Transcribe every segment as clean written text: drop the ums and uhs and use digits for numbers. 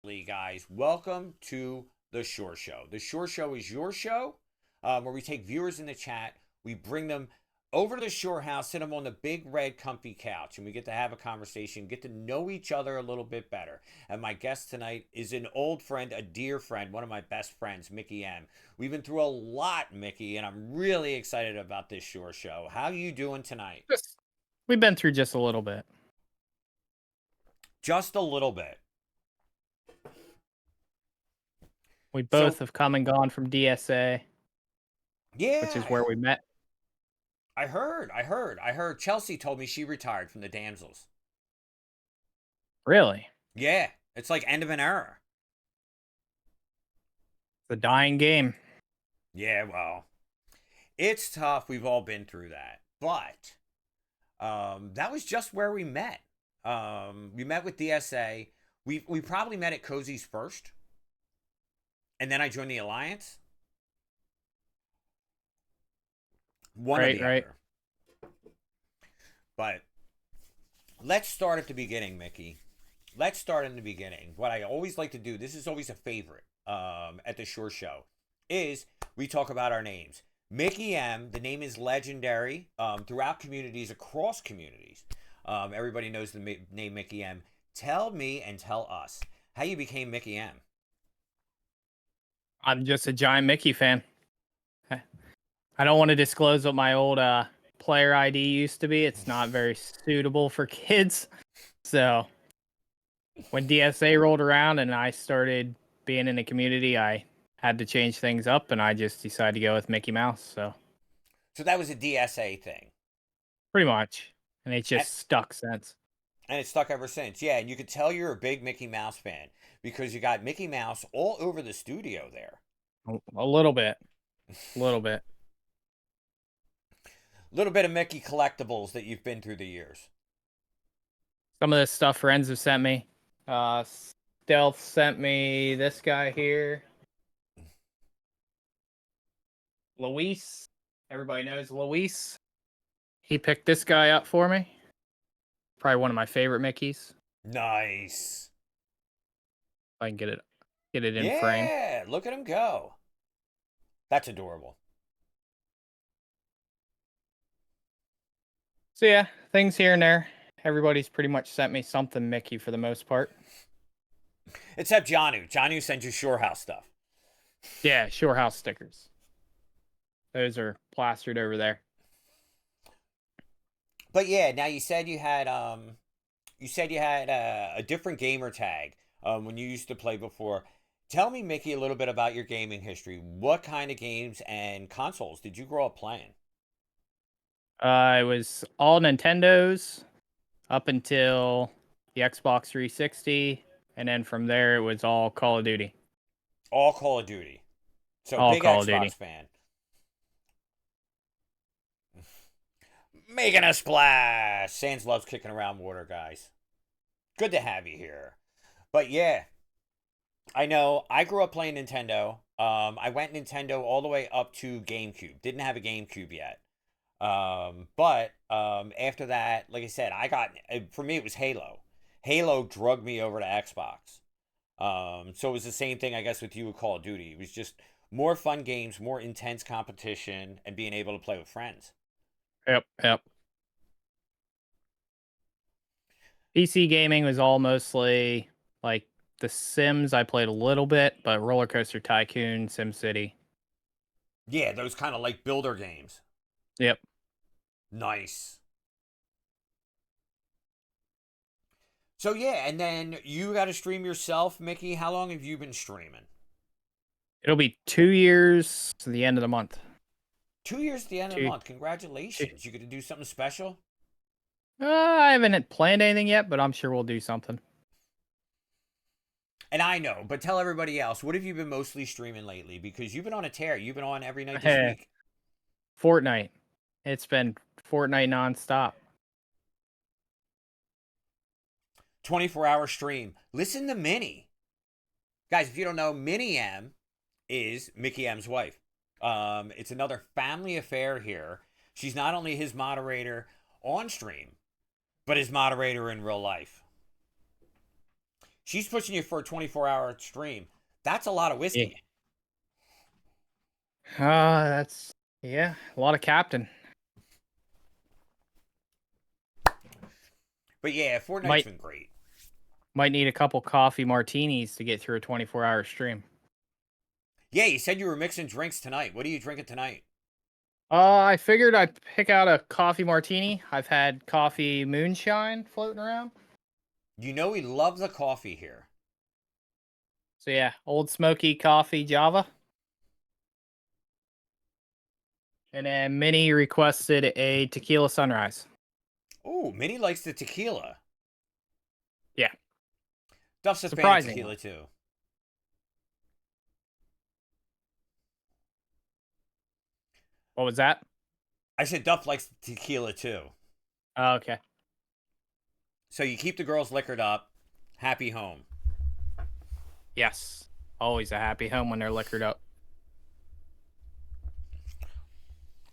Guys, welcome to the Shore Show. The Shore Show is your show where we take viewers in the chat, we bring them over to the Shore House, sit them on the big red comfy couch, and we get to have a conversation, get to know each other a little bit better. And my guest tonight is an old friend, a dear friend, one of my best friends, MickeyM. We've been through a lot, Mickey, and I'm really excited about this Shore Show. How you doing tonight? We've been through just a little bit. Just a little bit. We So, both have come and gone from DSA, which is yeah, where we met. I heard. Chelsea told me she retired from the Damsels. Really? Yeah, it's like end of an era. The dying game. Yeah, well, it's tough. We've all been through that. But that was just where we met. We met with DSA. We probably met at Cozy's first. And then I joined the Alliance. One or the Right. other. But let's start at the beginning, Mickey. Let's start in the beginning. What I always like to do, this is always a favorite at the Shore Show, is we talk about our names. Mickey M, the name is legendary throughout communities, across communities. Everybody knows the name Mickey M. Tell me and tell us how you became Mickey M. I'm just a giant Mickey fan. I don't want to disclose what my old player ID used to be. It's not very suitable for kids. So when DSA rolled around and I started being in the community, I had to change things up and I just decided to go with Mickey Mouse. So So that was a DSA thing. pretty much. And it And, just stuck since. and it's stuck ever since. Yeah, and you could tell you're a big Mickey Mouse fan because you got Mickey Mouse all over the studio there. A little bit. A little bit. Little bit of Mickey collectibles that you've been through the years. Some of this stuff friends have sent me. Stealth sent me this guy here. Luis. Everybody knows Luis. He picked this guy up for me. Probably one of my favorite Mickeys. Nice. If I can get it in frame. Yeah, look at him go. That's adorable. So yeah, things here and there. Everybody's pretty much sent me something Mickey for the most part. Except Janu. Janu sends you Shorehouse stuff. Yeah, Shorehouse stickers. Those are plastered over there. But yeah, now you said you had a different gamer tag when you used to play before. Tell me, Mickey, a little bit about your gaming history. What kind of games and consoles did you grow up playing? It was all Nintendos up until the Xbox 360, and then from there it was all Call of Duty. All Call of Duty. So All big Call of Xbox Duty. fan. Making a splash. Sans loves kicking around water, guys. Good to have you here. But yeah, I know I grew up playing Nintendo. I went Nintendo all the way up to GameCube. Didn't have a GameCube yet. But after that, like I said, for me it was Halo. Halo drugged me over to Xbox. So it was the same thing, I guess, with you with Call of Duty. It was just more fun games, more intense competition, and being able to play with friends. Yep. PC gaming was all mostly like The Sims. I played a little bit, but Roller Coaster Tycoon, SimCity. Yeah, those kind of like builder games. Yep. Nice. So yeah, and then you got to stream yourself, Mickey. How long have you been streaming? It'll be 2 years to the end of the month. 2 years at the end of the Two. month. Congratulations. You get to do something special? I haven't planned anything yet, but I'm sure we'll do something. And I know, but tell everybody else, what have you been mostly streaming lately? Because you've been on a tear. You've been on every night this week. Fortnite. It's been Fortnite nonstop. 24-hour stream. Listen to Minnie. Guys, if you don't know, Minnie M is Mickey M's wife. It's another family affair here. She's not only his moderator on stream, but his moderator in real life. She's pushing you for a 24-hour stream. That's a lot of whiskey. That's a lot of captain. But yeah, Fortnite's Might been great. might need a couple coffee martinis to get through a 24-hour stream. Yeah, you said you were mixing drinks tonight. What are you drinking tonight? I figured I'd pick out a coffee martini. I've had coffee moonshine floating around. You know we love the coffee here. So yeah, Old Smoky Coffee Java. And then Minnie requested a tequila sunrise. Oh, Minnie likes the tequila. Yeah. Duff's a fan of Surprising. tequila too. What was that? I said Duff likes tequila too. Oh, okay. So you keep the girls liquored up. Happy home. Yes. Always a happy home when they're liquored up.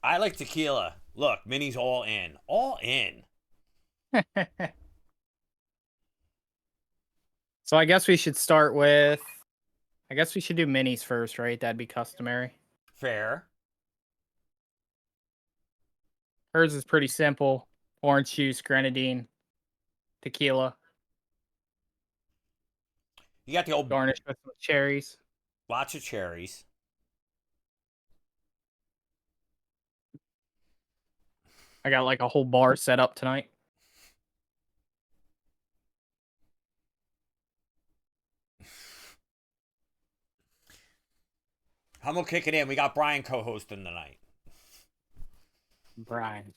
I like tequila. Look, Minnie's all in. All in. So I guess we should start with... I guess we should do minis first, right? That'd be customary. Fair. Hers is pretty simple. Orange juice, grenadine, tequila, You got the old garnished with some cherries. lots of cherries. I got like a whole bar set up tonight. I'm gonna kick it in. We got Brian co-hosting tonight. Brian.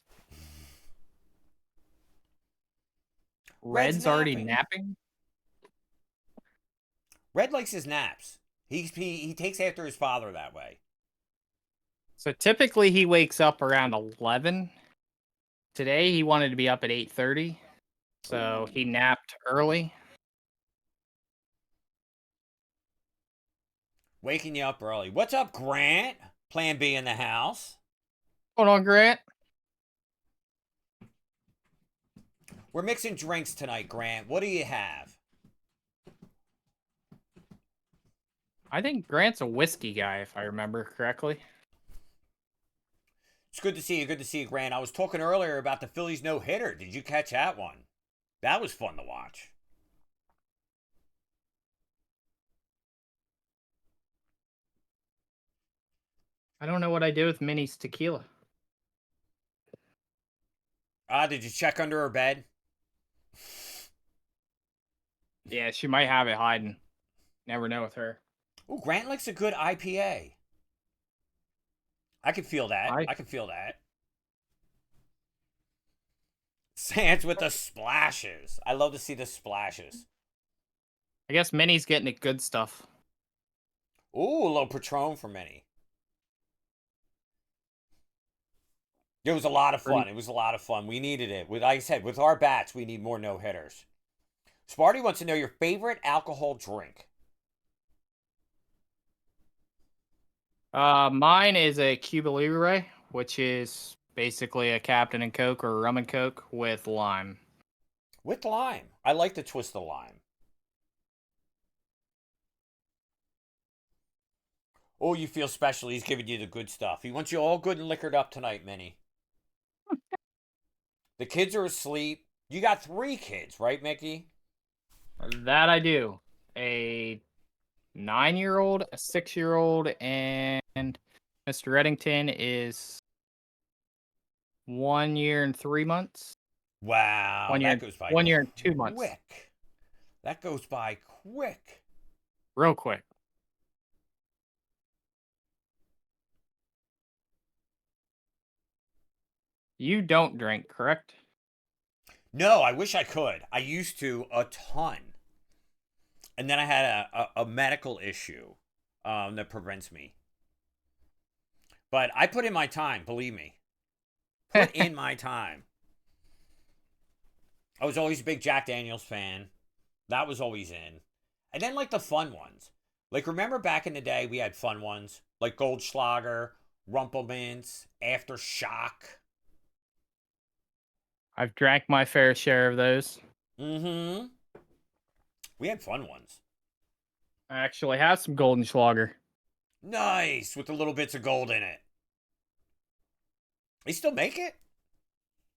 Red's Red's already napping. napping? Red likes his naps. He takes after his father that way. So typically he wakes up around 11. Today he wanted to be up at 8:30. So he napped early. Waking you up early. What's up, Grant? Plan B in the house. Hold on, Grant. We're mixing drinks tonight, Grant. What do you have? I think Grant's a whiskey guy, if I remember correctly. It's good to see you. Good to see you, Grant. I was talking earlier about the Phillies no-hitter. Did you catch that one? That was fun to watch. I don't know what I did with Minnie's tequila. Did you check under her bed? Yeah, she might have it hiding. Never know with her. Oh, Grant likes a good IPA. I can feel that. I can feel that. Sans with the splashes. I love to see the splashes. I guess Minnie's getting the good stuff. Ooh, a little Patron for Minnie. It was a lot of fun. It was a lot of fun. We needed it. Like I said, with our bats, we need more no-hitters. Sparty wants to know your favorite alcohol drink. Mine is a Cuba Libre, which is basically a Captain and Coke or a rum and Coke with lime. With lime. I like the twist of lime. Oh, you feel special. He's giving you the good stuff. He wants you all good and liquored up tonight, Minnie. The kids are asleep. You got 3 kids, right, Mickey? That I do. A 9-year-old, a 6-year-old, and Mr. Reddington is 1 year and 3 months. Wow. 1 year, that goes by 1 year and 2 months. Quick. That goes by quick. Real quick. You don't drink, correct? No, I wish I could. I used to a ton. And then I had a medical issue that prevents me. But I put in my time, believe me. Put in my time. I was always a big Jack Daniels fan. That was always in. And then like the fun ones. Like remember back in the day we had fun ones? Like Goldschlager, Rumpelmints, Aftershock. I've drank my fair share of those. Mm-hmm. We had fun ones. I actually have some golden schlager. Nice, with the little bits of gold in it. They still make it?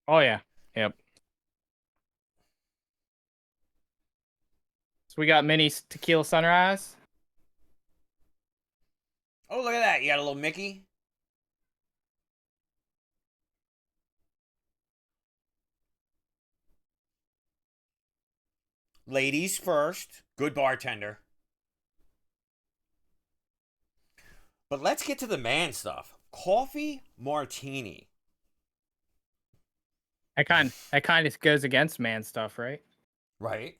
Oh yeah. Yep. So we got mini tequila sunrise. Oh, look at that. You got a little Mickey. Ladies first. Good bartender. But let's get to the man stuff. Coffee martini. That kind of goes against man stuff, right? Right?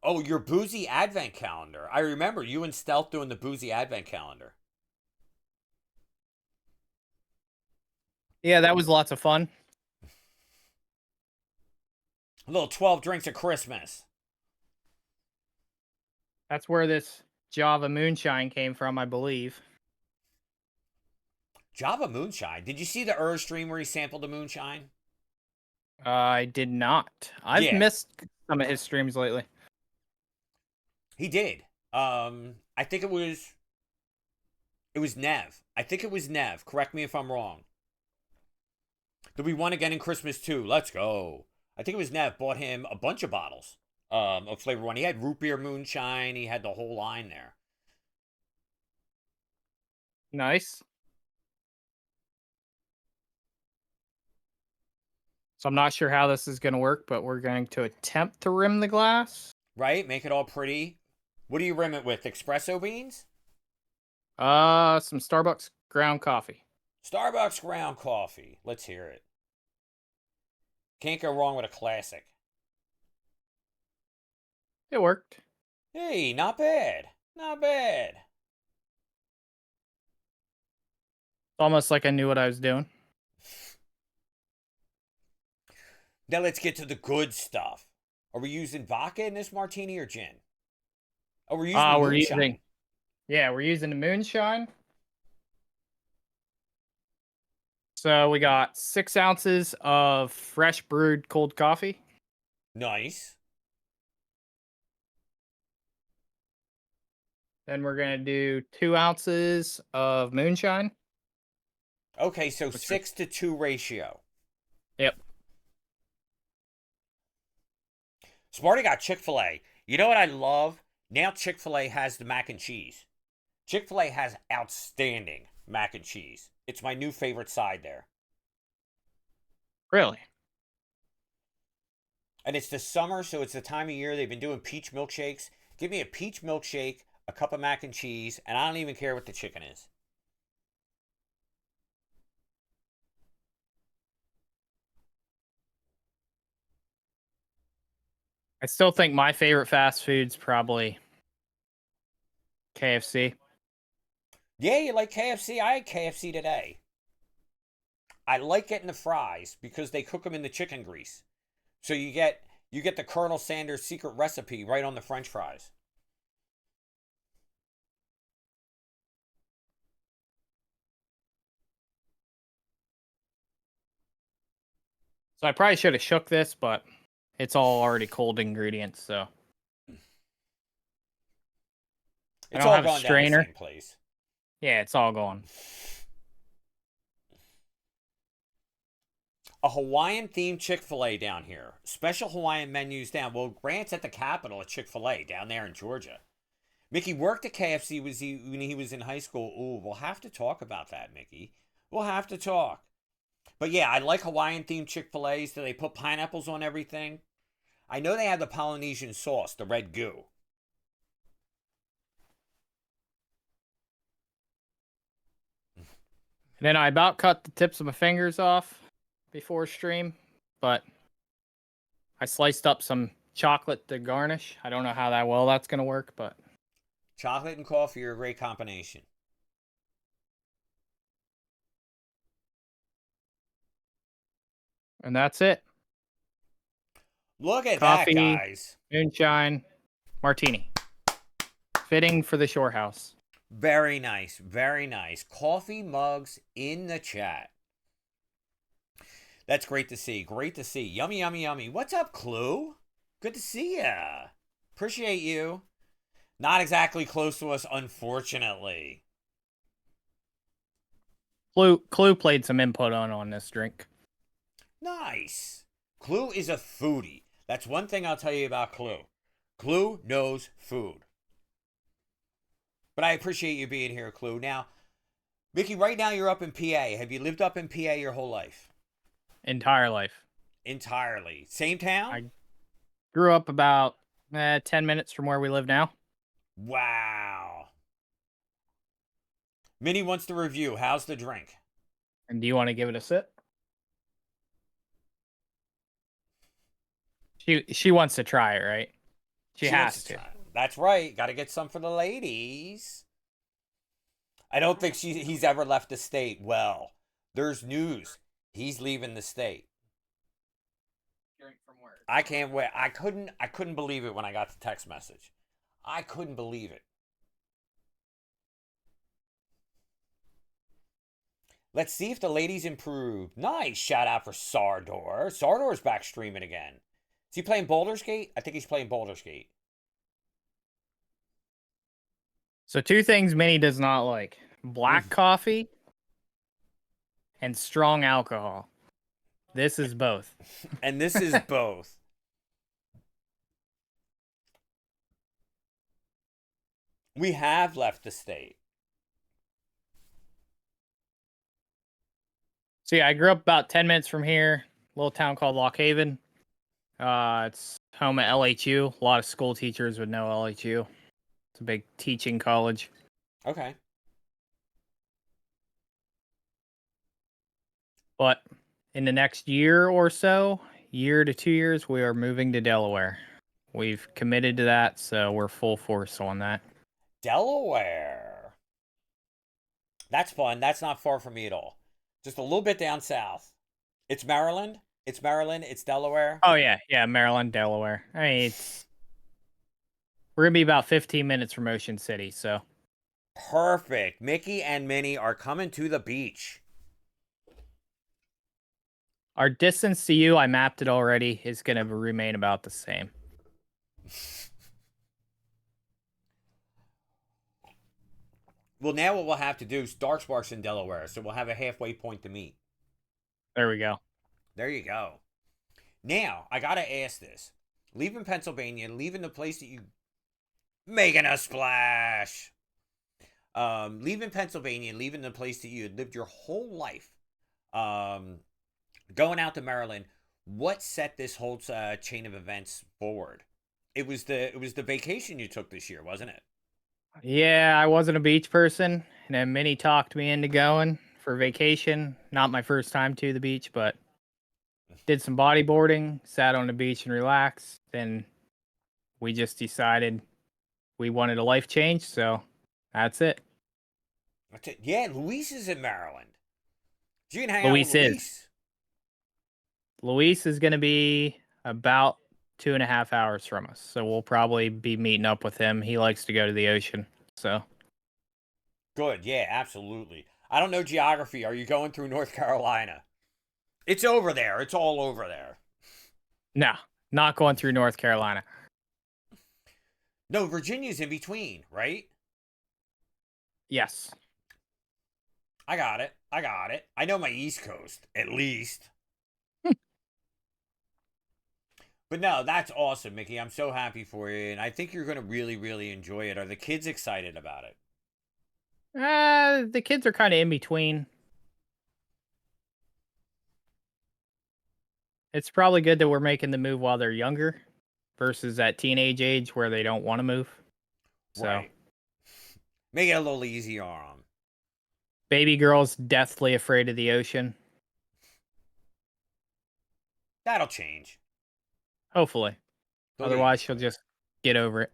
Oh, your boozy advent calendar. I remember you and Stealth doing the boozy advent calendar. Yeah, that was lots of fun. A little 12 drinks of Christmas. That's where this Java moonshine came from, I believe. Java moonshine. Did you see the stream where he sampled the moonshine? I did not. I've Yeah, missed some of his streams lately. he did. I think it was Nev. I think it was Nev. Correct me if I'm wrong. Did we won again in Christmas too? Let's go. I think it was Nev bought him a bunch of bottles of flavor one. He had root beer moonshine. He had the whole line there. Nice. So I'm not sure how this is going to work, but we're going to attempt to rim the glass. Right? Make it all pretty. What do you rim it with? Espresso beans? Some Starbucks ground coffee. Starbucks ground coffee. Let's hear it. Can't go wrong with a classic. It worked. Hey, not bad. Not bad. Almost like I knew what I was doing. Now let's get to the good stuff. Are we using vodka in this martini or gin? Oh, we're using moonshine. We're using the moonshine. So we got 6 ounces of fresh brewed cold coffee. Nice. Then we're going to do 2 ounces of moonshine. Okay, so 6-to-2 ratio. Yep. Smarty got Chick-fil-A. You know what I love? Now Chick-fil-A has the mac and cheese. Chick-fil-A has outstanding mac and cheese. It's my new favorite side there. Really? And it's the summer, so it's the time of year they've been doing peach milkshakes. Give me a peach milkshake, a cup of mac and cheese, and I don't even care what the chicken is. I still think my favorite fast food's probably KFC. Yeah, you like KFC? I had KFC today. I like getting the fries because they cook them in the chicken grease. So you get the Colonel Sanders secret recipe right on the French fries. So I probably should have shook this, but it's all already cold ingredients, so I It's don't all have a gone down the strainer. same place. Yeah, it's all gone. A Hawaiian themed Chick-fil-A down here. Special Hawaiian menus down. Well, Grant's at the capital of Chick-fil-A down there in Georgia. Mickey worked at KFC when he was in high school. Ooh, we'll have to talk about that, Mickey. We'll have to talk. But yeah, I like Hawaiian themed Chick-fil-A's. Do they put pineapples on everything? I know they have the Polynesian sauce, the red goo. And then I about cut the tips of my fingers off before stream, but I sliced up some chocolate to garnish. I don't know how that's going to work, but Chocolate and coffee are a great combination. and that's it. Look at Coffee, that, guys. moonshine, martini. Fitting for the shore house. Very nice. Very nice. Coffee mugs in the chat. That's great to see. Great to see. Yummy, yummy, yummy. What's up, Clue? Good to see ya. Appreciate you. Not exactly close to us, unfortunately. Clue played some input on this drink. Nice. Clue is a foodie. That's one thing I'll tell you about Clue. Clue knows food. But I appreciate you being here, Clue. Now, Mickey, right now you're up in PA. Have you lived up in PA your whole life? Entire life. Entirely. Same town? I grew up about 10 minutes from where we live now. Wow. Minnie wants to review. How's the drink? And do you want to give it a sip? She wants to try it, right? She has wants to. try. That's right. Got to get some for the ladies. I don't think he's ever left the state. Well, there's news. He's leaving the state. Drink from work. I can't wait. I couldn't believe it when I got the text message. I couldn't believe it. Let's see if the ladies improve. Nice shout out for Sardor. Sardor's back streaming again. Is he playing Rollerskating? I think he's playing Rollerskating. So 2 things Minnie does not like: black coffee and strong alcohol. This is both. And this is both. We have left the state. So yeah, I grew up about 10 minutes from here, a little town called Lock Haven. It's home at LHU. A lot of school teachers would know LHU. It's a big teaching college. Okay. But in the next year or so, year to 2 years, we are moving to Delaware. We've committed to that, so we're full force on that. Delaware. That's fun. That's not far from me at all. Just a little bit down south. It's Maryland. It's Maryland. It's Delaware. Oh yeah, Maryland, Delaware. I mean, we're gonna be about 15 minutes from Ocean City, so Perfect. Mickey and Minnie are coming to the beach. our distance to you, I mapped it already, is gonna remain about the same. Well, now what we'll have to do is Dark Sparks in Delaware, so we'll have a halfway point to meet. There we go. There you go. Now, I gotta ask this. Leaving Pennsylvania, leaving the place that you... Making a splash! Leaving Pennsylvania, leaving the place that you had lived your whole life. Going out to Maryland. What set this whole chain of events forward? It was the vacation you took this year, wasn't it? Yeah, I wasn't a beach person, and then Minnie talked me into going for vacation. Not my first time to the beach, but did some bodyboarding, sat on the beach and relaxed. Then we just decided we wanted a life change, so that's it. That's it. Yeah, Luis is in Maryland. You can hang Luis out with is. Luis. Luis is going to be about 2.5 hours from us, so we'll probably be meeting up with him. He likes to go to the ocean, so. Good, yeah, absolutely. I don't know geography. Are you going through North Carolina? It's over there. It's all over there. No, not going through North Carolina. No, Virginia's in between, right? Yes. I got it. I know my East Coast, at least. But no, that's awesome, Mickey. I'm so happy for you, and I think you're going to really, really enjoy it. Are the kids excited about it? The kids are kind of in between. It's probably good that we're making the move while they're younger versus that teenage age where they don't want to move. So, right. Make it a little easier on them. Baby girl's deathly afraid of the ocean. That'll change. Hopefully. Otherwise, she'll just get over it.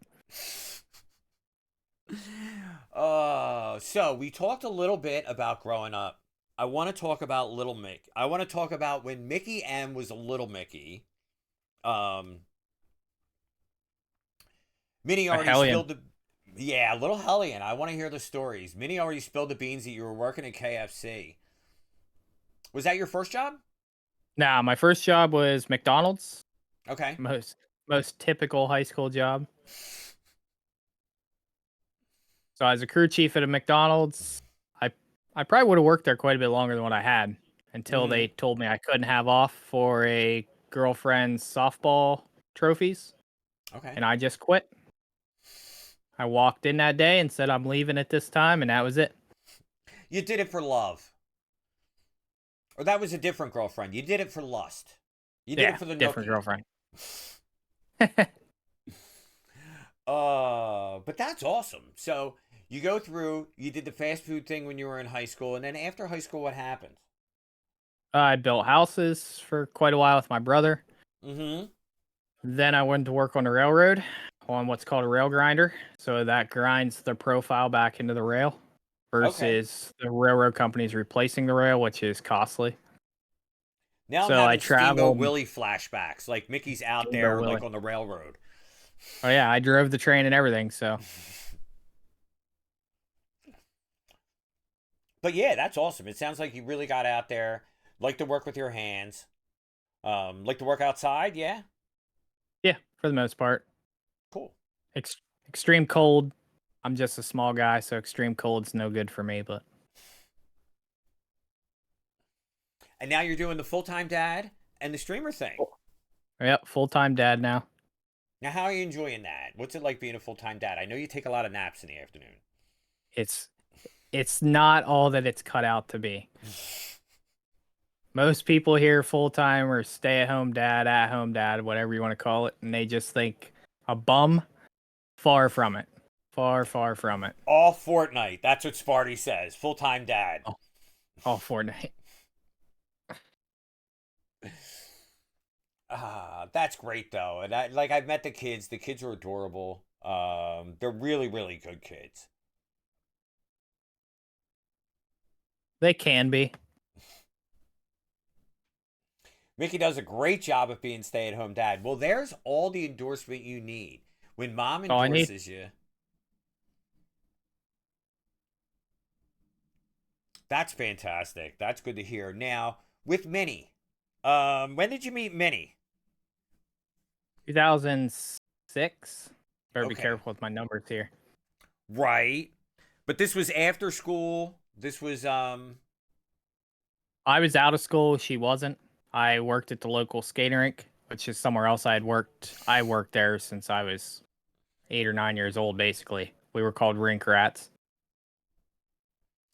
So we talked a little bit about growing up. I want to talk about Little Mick. I want to talk about when MickeyM was a little Mickey. Minnie already spilled the... Yeah, Little Hellion. I want to hear the stories. Minnie already spilled the beans that you were working at KFC. Was that your first job? Nah, my first job was McDonald's. Okay. Most typical high school job. So I was a crew chief at a McDonald's. I probably would have worked there quite a bit longer than what I had until Mm-hmm. they told me I couldn't have off for a girlfriend's softball trophies, Okay. and I just quit. I walked in that day and said I'm leaving at this time, and that was it. You did it for love. Or that was a different girlfriend. You did it for lust. You did it Yeah, for the different nookie. girlfriend. But that's awesome. So you go through, you did the fast food thing when you were in high school, and then after high school, what happened? I built houses for quite a while with my brother. Mm-hmm. Then I went to work on the railroad on what's called a rail grinder. So that grinds the profile back into the rail Okay. versus the railroad companies replacing the rail, which is costly. Now I'm So I having Steamboat traveled Willie flashbacks. Like Mickey's out Steamboat there, Willie. like on the railroad. Oh yeah, I drove the train and everything. So But yeah, that's awesome. It sounds like you really got out there, like to work with your hands, like to work outside. Yeah, yeah, for the most part, cool. Ex- extreme cold. I'm just a small guy, so extreme cold's no good for me. But And now you're doing the full time dad and the streamer thing. yep, full time dad now. Now, how are you enjoying that? What's it like being a full time dad? I know you take a lot of naps in the afternoon. It's it's not all that it's cut out to be. Most people here full time or stay at home dad, whatever you want to call it, and they just think a bum. Far from it. Far, far from it. All Fortnite. That's what Sparty says. Full time dad. Oh, all Fortnite. That's great though. And I've met the kids. The kids are adorable. They're really, really good kids. They can be. Mickey does a great job of being stay at home dad. Well, there's all the endorsement you need. When mom All I need. endorses you, that's fantastic. That's good to hear. Now, with Minnie, when did you meet Minnie? 2006. Better be Okay. careful with my numbers here. Right. But this was after school. This was I was out of school. She wasn't. I worked at the local skating rink, which is somewhere else I had worked. I worked there since I was 8 or 9 years old, basically. We were called rink rats.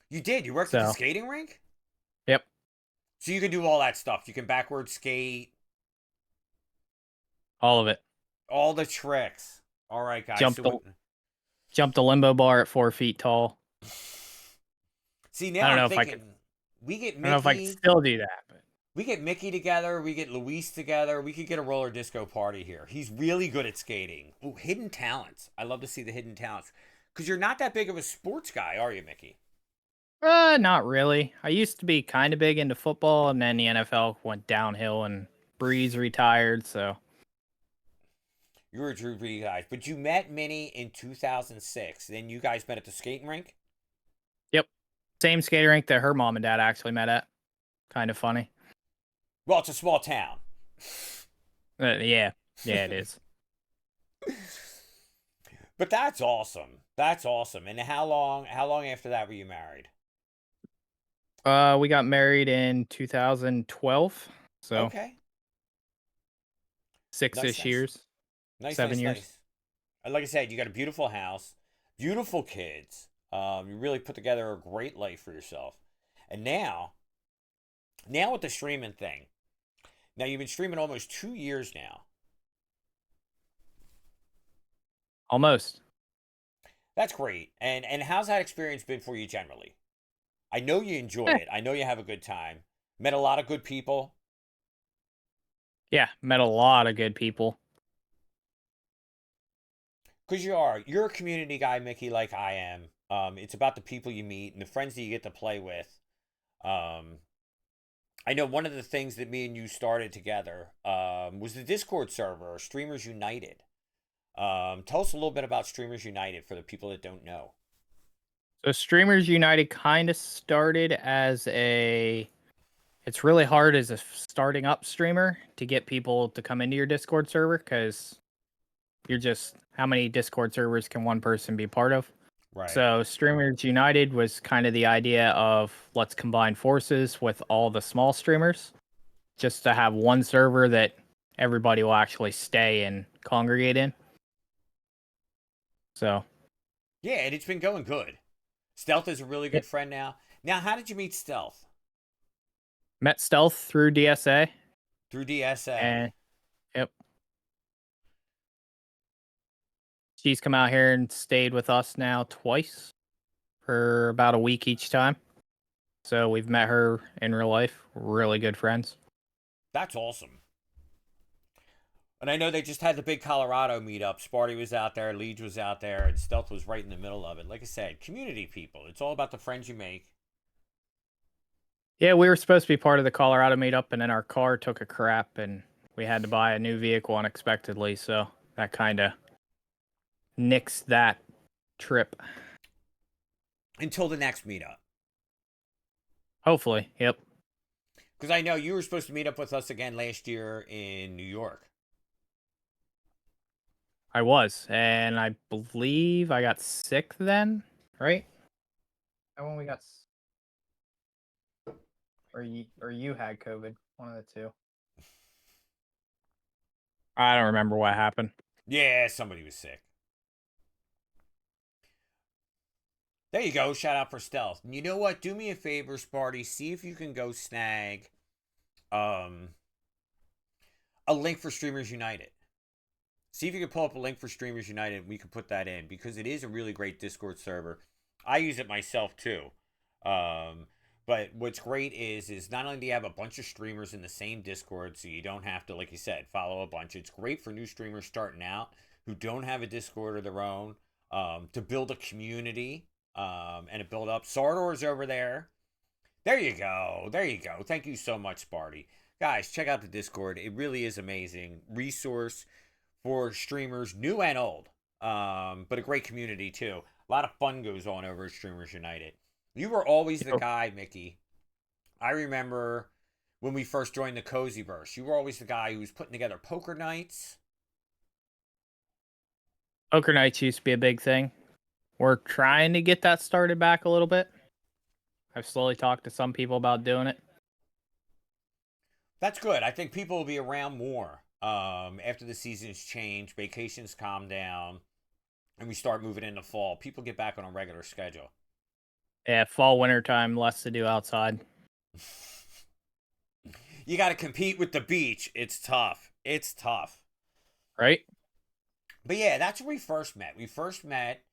you did. You worked at the So, skating rink? yep, So you can do all that stuff. You can backward skate, all of it. all the tricks. All right, guys. Jumped So the what jumped a limbo bar at 4 feet tall. See, I now don't I'm know if I could. thinking we get I don't know if I could Mickey, still do that, but we get Mickey together, we get Luis together, we could get a roller disco party here. He's really good at skating. Ooh, hidden talents. I love to see the hidden talents. Because you're not that big of a sports guy, are you, Mickey? not really. I used to be kind of big into football, and then the NFL went downhill, and Breeze retired. So, You're a Drew Brees guy. But you met Minnie in 2006. Then you guys met at the skating rink? yep, same skating rink that her mom and dad actually met at. Kind of funny. Well, it's a small town. Yeah, yeah, it is. But that's awesome. That's awesome. And how long after that were you married? We got married in 2012, so Okay. Nice, 6-ish nice. years, Nice, 7 years. nice. And like I said, you got a beautiful house, beautiful kids. You really put together a great life for yourself. And now with the streaming thing. Now you've been streaming almost 2 years now. Almost. That's great. And how's that experience been for you generally? I know you enjoy Eh, it. I know you have a good time. Met a lot of good people. yeah, met a lot of good people. Because you're a community guy, Mickey, like I am. It's about the people you meet and the friends that you get to play with. Um, I know one of the things that me and you started together was the Discord server, Streamers United. Tell us a little bit about Streamers United for the people that don't know. So Streamers United kind of started as it's really hard as a starting up streamer to get people to come into your Discord server because you're just how many Discord servers can one person be part of? Right. So Streamers United was kind of the idea of let's combine forces with all the small streamers just to have one server that everybody will actually stay and congregate in. So Yeah, and it's been going good. Stealth is a really yeah. good friend now. Now, how did you meet Stealth? Met Stealth through DSA, Through DSA. and yep, she's come out here and stayed with us now twice for about a week each time. So we've met her in real life. Really good friends. That's awesome. And I know they just had the big Colorado meetup. Sparty was out there, Leeds was out there, and Stealth was right in the middle of it. Like I said, community people. It's all about the friends you make. Yeah, we were supposed to be part of the Colorado meetup, and then our car took a crap, and we had to buy a new vehicle unexpectedly. So that kind of nixed that trip. Until the next meetup. Hopefully, yep. Because I know you were supposed to meet up with us again last year in New York. I was, and I believe I got sick then, right? That when we got, or you had COVID, one of the two. I don't remember what happened. Yeah, somebody was sick. There you go. Shout out for Stealth. And you know what? Do me a favor, Sparty. See if you can go snag um, a link for Streamers United. See if you can pull up a link for Streamers United. We can put that in because it is a really great Discord server. I use it myself too. Um, but what's great is not only do you have a bunch of streamers in the same Discord, so you don't have to, like you said, follow a bunch. It's great for new streamers starting out who don't have a Discord of their own to build a community and to build up. Sardor's over there. There you go. There you go. Thank you so much, Sparty. Guys, check out the Discord. It really is amazing. Resource for streamers, new and old. But a great community too. A lot of fun goes on over at Streamers United. You were always the guy, Mickey. I remember when we first joined the Cozyverse. You were always the guy who was putting together poker nights. Poker nights used to be a big thing. We're trying to get that started back a little bit. I've slowly talked to some people about doing it. That's good. I think people will be around more after the seasons change, vacations calm down, and we start moving into fall. People get back on a regular schedule. Yeah, fall, winter time, less to do outside. You got to compete with the beach. It's tough. It's tough. Right? But yeah, that's where we first met. We first met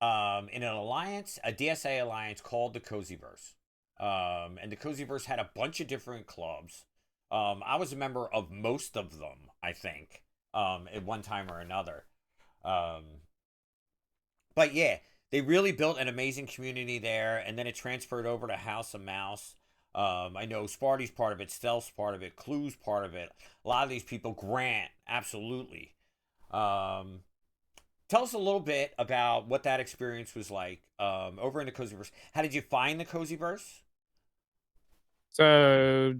in an alliance, a DSA alliance called the Cozyverse. And the Cozyverse had a bunch of different clubs. I was a member of most of them, I think, at one time or another. But yeah, they really built an amazing community there, and then it transferred over to House of Mouse. I know Sparty's part of it, Stealth's part of it, Clue's part of it. A lot of these people, Grant, absolutely. Tell us a little bit about what that experience was like over in the Cozyverse. How did you find the Cozyverse? So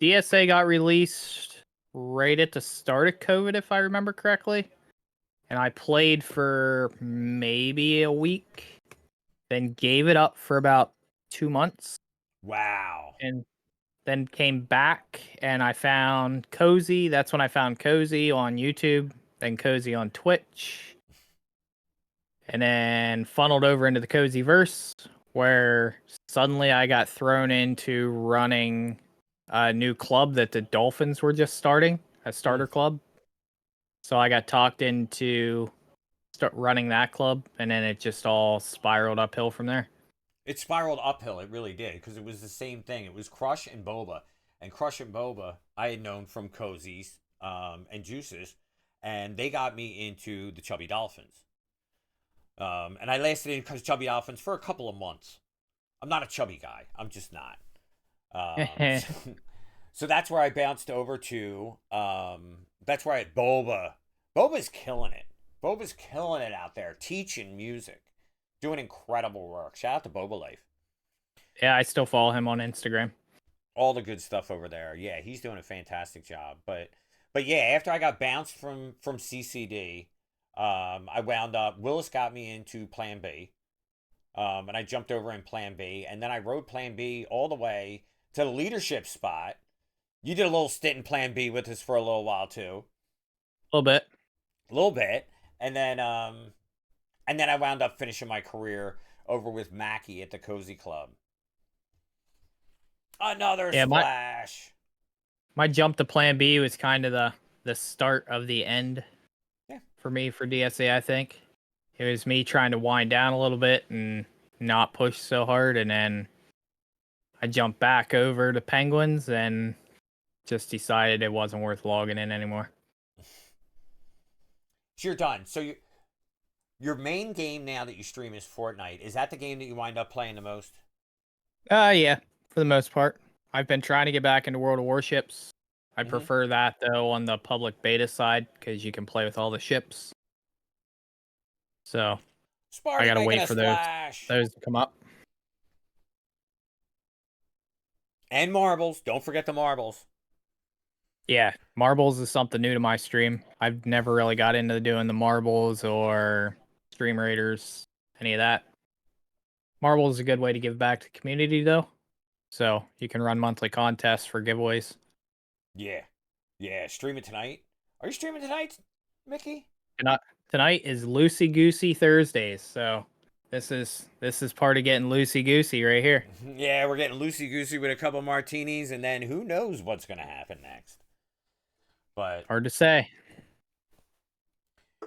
DSA got released right at the start of COVID, if I remember correctly. And I played for maybe a week, then gave it up for about 2 months. Wow. And then came back and I found Cozy. That's when I found Cozy on YouTube, then Cozy on Twitch. And then funneled over into the Cozyverse, where suddenly I got thrown into running a new club that the Dolphins were just starting, a starter club. So I got talked into start running that club, and then it just all spiraled uphill from there. It spiraled uphill. It really did because it was the same thing. It was Crush and Boba, and Crush and Boba I had known from Cozy's and Juices, and they got me into the Chubby Dolphins. And I lasted in because Chubby Dolphins for a couple of months. I'm not a chubby guy. I'm just not. So that's where I bounced over to. That's where I had Boba. Boba's killing it. Boba's killing it out there, teaching music, doing incredible work. Shout out to Boba Life. Yeah, I still follow him on Instagram. All the good stuff over there. Yeah, he's doing a fantastic job. But yeah, after I got bounced from CCD, I wound up, Willis got me into Plan B. And I jumped over in Plan B. And then I rode Plan B all the way to the leadership spot. You did a little stint in Plan B with us for a little while too. A little bit. A little bit. And then I wound up finishing my career over with Mackie at the Cozy Club. Another Yeah, splash. my jump to Plan B was kind of the start of the end for me for DSA, I think. It was me trying to wind down a little bit and not push so hard, and then I jumped back over to Penguins and just decided it wasn't worth logging in anymore. So you're done. So your main game now that you stream is Fortnite. Is that the game that you wind up playing the most? Yeah, for the most part. I've been trying to get back into World of Warships. I Mhm. prefer that though on the public beta side because you can play with all the ships. So Sparty I gotta making wait a for splash. those to come up. And marbles. Don't forget the marbles. Yeah, marbles is something new to my stream. I've never really got into doing the marbles or stream raiders, any of that. Marbles is a good way to give back to the community though. So you can run monthly contests for giveaways. Yeah. Yeah. Stream it tonight. Are you streaming tonight, Mickey? Tonight is Loosey Goosey Thursdays, so this is part of getting loosey goosey right here. Yeah, we're getting loosey goosey with a couple martinis, and then who knows what's going to happen next. But Hard to say.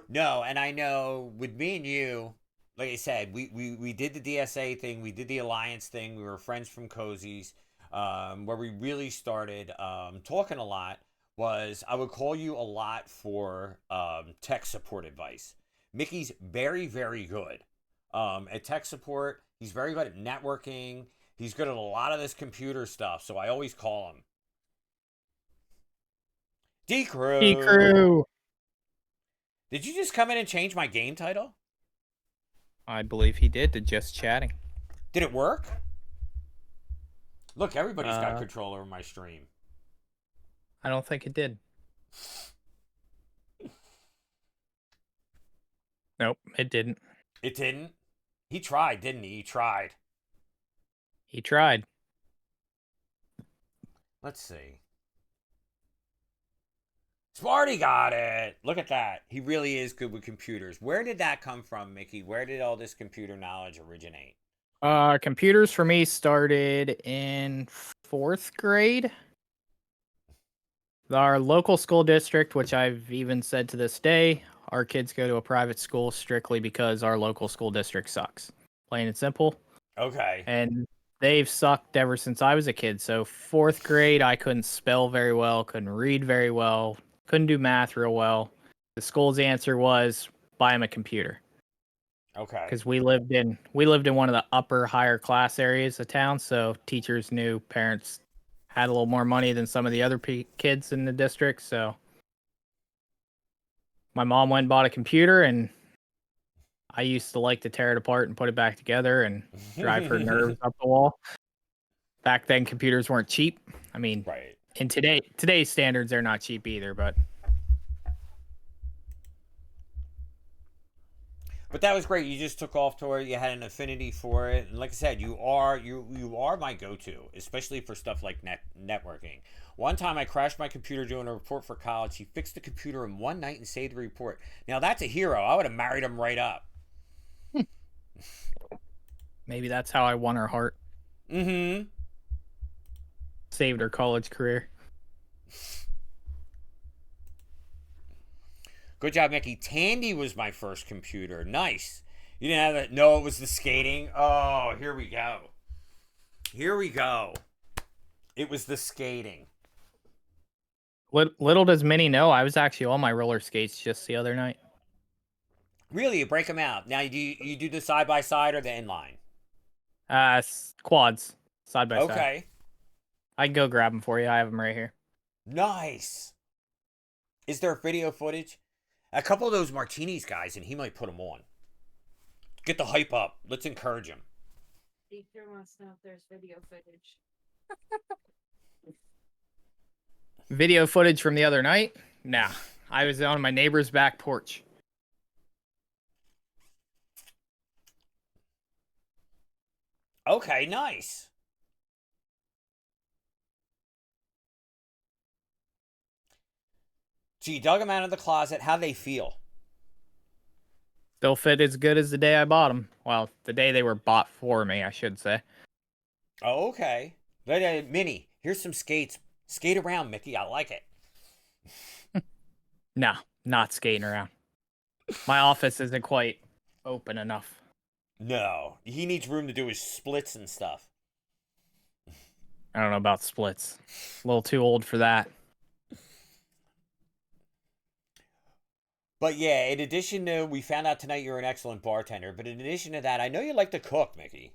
no, and I know with me and you, like I said, we did the DSA thing, we did the Alliance thing, we were friends from Cozy's. Where we really started talking a lot was I would call you a lot for tech support advice. Mickey's very, very good at tech support. He's very good at networking. He's good at a lot of this computer stuff, so I always call him. D-Crew. D-Crew. Did you just come in and change my game title? I believe he did to just chatting. Did it work? Look, everybody's got control over my stream. I don't think it did. Nope, it didn't. It didn't? He tried, didn't he? He tried. He tried. Let's see. Smarty got it. Look at that. He really is good with computers. Where did that come from, Mickey? Where did all this computer knowledge originate? Computers for me started in 4th grade. Our local school district, which I've even said to this day, our kids go to a private school strictly because our local school district sucks. Plain and simple. Okay. And they've sucked ever since I was a kid. So 4th grade, I couldn't spell very well, couldn't read very well, couldn't do math real well. The school's answer was buy him a computer. Okay. Because we lived in one of the upper higher class areas of town, so teachers knew parents had a little more money than some of the other kids in the district. So my mom went and bought a computer, and I used to like to tear it apart and put it back together and drive her nerves up the wall. Back then, computers weren't cheap. I mean, right. In today's standards, they're not cheap either. But that was great. You just took off to it. You had an affinity for it, and like I said, you are my go-to, especially for stuff like networking. One time, I crashed my computer doing a report for college. He fixed the computer in one night and saved the report. Now that's a hero. I would have married him right up. Maybe that's how I won her heart. Mm-hmm. Saved her college career. Good job, Mickey. Tandy was my first computer. Nice. You didn't have it? No, it was the skating. Oh, here we go. Here we go. It was the skating. Little does Minnie know, I was actually on my roller skates just the other night. Really? You break them out. Now, you do the side-by-side or the inline? Quads. Side by side. Okay. I can go grab them for you. I have them right here. Nice. Is there video footage? A couple of those martinis guys, and he might put them on. Get the hype up. Let's encourage him. Peter wants to know if there's video footage. Video footage from the other night? Nah. I was on my neighbor's back porch. Okay, nice. So you dug them out of the closet. How they feel? Still fit as good as the day I bought them. Well, the day they were bought for me, I should say. Oh, okay. Minnie, here's some skates. Skate around, Mickey. I like it. No, not skating around. My office isn't quite open enough. No, he needs room to do his splits and stuff. I don't know about splits. A little too old for that. But yeah, in addition to, we found out tonight you're an excellent bartender. But in addition to that, I know you like to cook, Mickey.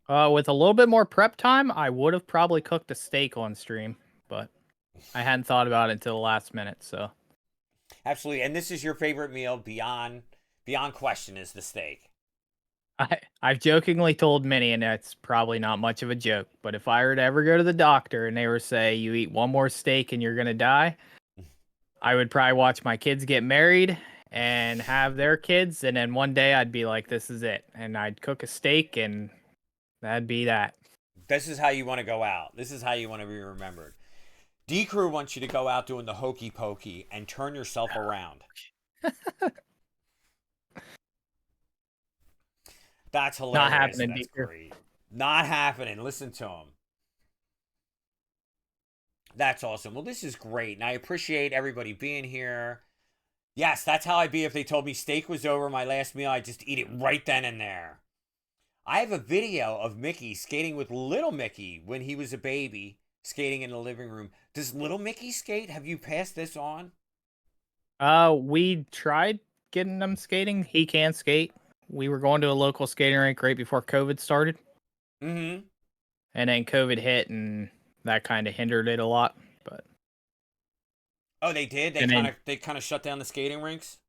With a little bit more prep time, I would have probably cooked a steak on stream, but I hadn't thought about it until the last minute. So Absolutely. And this is your favorite meal beyond question is the steak. I've jokingly told Minnie, and it's probably not much of a joke, but if I were to ever go to the doctor and they were to say you eat one more steak and you're gonna die, I would probably watch my kids get married and have their kids, and then one day I'd be like, "This is it," and I'd cook a steak, and that'd be that. This is how you want to go out. This is how you want to be remembered. D Crew wants you to go out doing the hokey pokey and turn yourself around. That's hilarious. Not happening, That's D-Crew. great. Not happening. Listen to him. That's awesome. Well, this is great. And I appreciate everybody being here. Yes, that's how I'd be if they told me steak was over my last meal. I'd just eat it right then and there. I have a video of Mickey skating with little Mickey when he was a baby, skating in the living room. Does little Mickey skate? Have you passed this on? We tried getting them skating. He can skate. We were going to a local skating rink right before COVID started, Mm-hmm. and then COVID hit, and that kind of hindered it a lot. But Oh, they did? and then, They kind of shut down the skating rinks?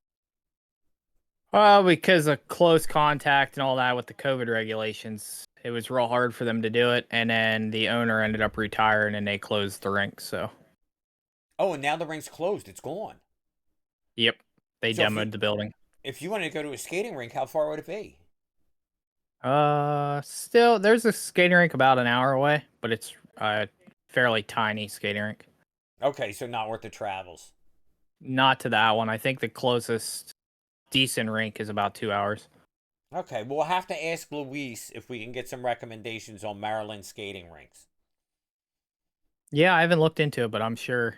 well, because of close contact and all that with the COVID regulations, it was real hard for them to do it. And then the owner ended up retiring, and they closed the rink. So, Oh, and now the rink's closed. It's gone. yep, they So demoed the building. if you wanted to go to a skating rink, how far would it be? Still, there's a skating rink about an hour away, but it's a fairly tiny skating rink. Okay, so not worth the travels. Not to that one. I think the closest decent rink is about 2 hours. Okay, we'll have to ask Luis if we can get some recommendations on Maryland skating rinks. Yeah, I haven't looked into it, but I'm sure.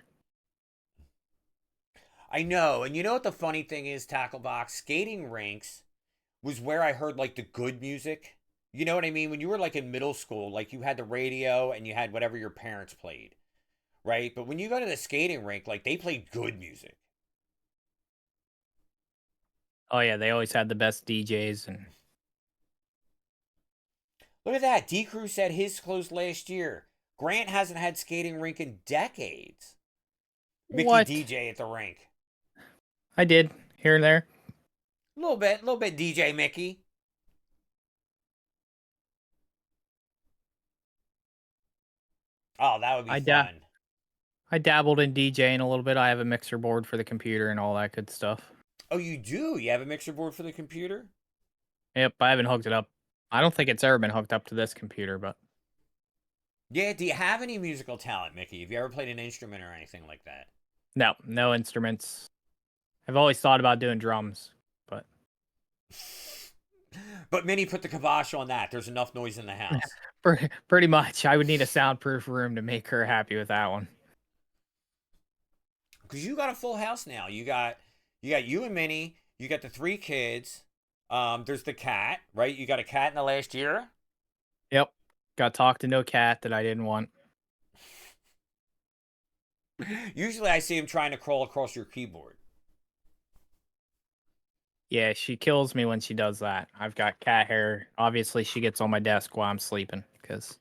I know, and you know what the funny thing is, Tacklebox? Skating rinks was where I heard like the good music. You know what I mean? When you were like in middle school, like you had the radio and you had whatever your parents played, right? But when you go to the skating rink, like they played good music. Oh yeah, they always had the best DJs and Look at that. D Crew said his closed last year. Grant hasn't had skating rink in decades. Mickey what? DJ at the rink. I did here and there. A little bit DJ Mickey. Oh, that would be fun. I dabbled in DJing a little bit. I have a mixer board for the computer and all that good stuff. Oh, you do? You have a mixer board for the computer? Yep, I haven't hooked it up. I don't think it's ever been hooked up to this computer, but Yeah, do you have any musical talent, Mickey? Have you ever played an instrument or anything like that? no instruments. I've always thought about doing drums, but But Minnie put the kibosh on that. There's enough noise in the house. pretty much I would need a soundproof room to make her happy with that one. Because you got a full house now. You got you and Minnie. You got the 3 kids. There's the cat, right? You got a cat in the last year? Yep. Got talked into a cat that I didn't want. Usually I see him trying to crawl across your keyboard. Yeah, she kills me when she does that. I've got cat hair. Obviously, she gets on my desk while I'm sleeping because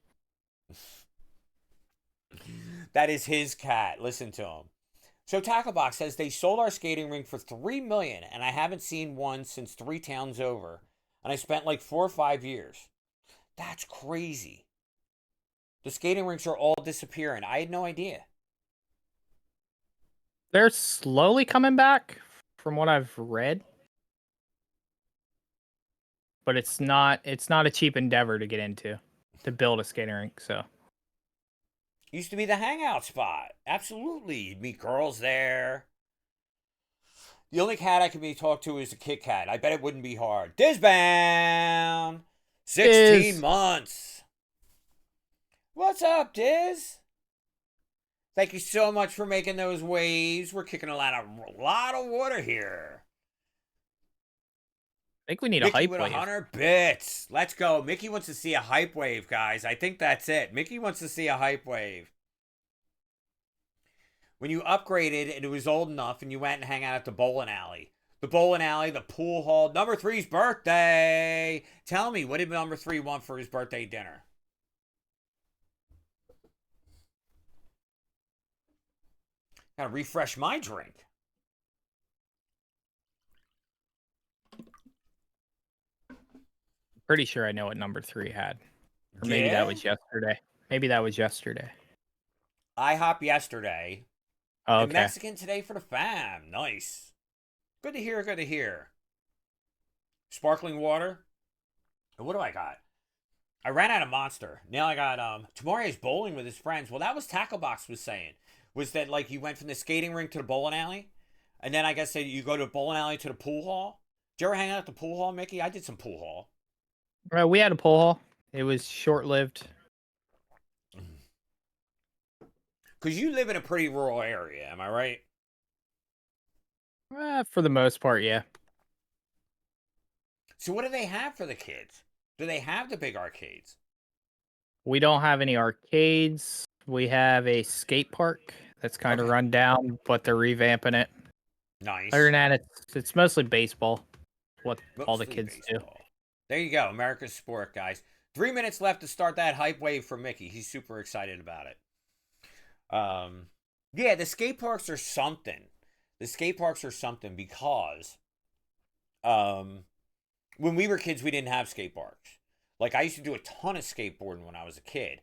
That is his cat. Listen to him. So Tacklebox says they sold our skating rink for $3 million, and I haven't seen one since 3 towns over, and I spent like 4 or 5 years. That's crazy. The skating rinks are all disappearing. I had no idea. they're slowly coming back from what I've read. but it's not a cheap endeavor to get into to build a skating rink. So Used to be the hangout spot. Absolutely. You'd meet girls there. The only cat I could be talked to is a Kit Kat. I bet it wouldn't be hard. Dizbound! 16 Diz. months. What's up, Diz? Thank you so much for making those waves. We're kicking a lot of water here. I think we need Mickey a hype with wave. 100 bits. Let's go. Mickey wants to see a hype wave, guys. I think that's it. Mickey wants to see a hype wave. When you upgraded and it was old enough and you went and hang out at the bowling alley. The bowling alley, the pool hall. Number 3's birthday. Tell me, what did number 3 want for his birthday dinner? Gotta refresh my drink. Pretty sure I know what number 3 had. Or maybe that was yesterday. IHOP yesterday. Oh, And okay. Mexican today for the fam. Nice. Good to hear, good to hear. Sparkling water. And what do I got? I ran out of Monster. Now I got Tomorrow's bowling with his friends. Well, that was Tacklebox was saying. Was that like you went from the skating rink to the bowling alley? And then I guess that you go to the bowling alley to the pool hall? Did you ever hang out at the pool hall, Mickey? I did some pool hall. Right, we had a pool hall. It was short-lived. Because you live in a pretty rural area, am I right? For the most part, yeah. So what do they have for the kids? Do they have the big arcades? We don't have any arcades. We have a skate park that's kind of Okay. run down, but they're revamping it. Nice. Other than that, it's mostly baseball. What all the Mostly kids baseball. There you go. America's sport, guys. 3 minutes left to start that hype wave for Mickey. He's super excited about it. Yeah, the skate parks are something. The skate parks are something because when we were kids, we didn't have skate parks. Like, I used to do a ton of skateboarding when I was a kid.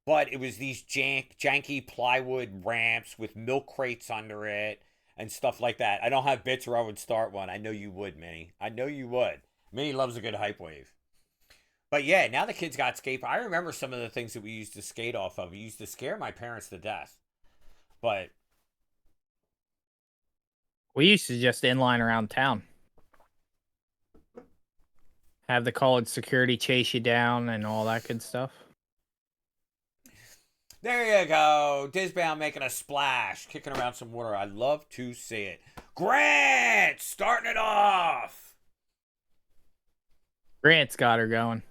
But it was these janky plywood ramps with milk crates under it and stuff like that. I don't have bits or I would start one. I know you would, Minnie. I know you would. Minnie loves a good hype wave. But yeah, now the kids got skate. I remember some of the things that we used to skate off of. It used to scare my parents to death. But we used to just inline around town. Have the college security chase you down and all that good stuff. there you go. Dizbound making a splash, kicking around some water. I love to see it. Grant starting it off. Grant's got her going.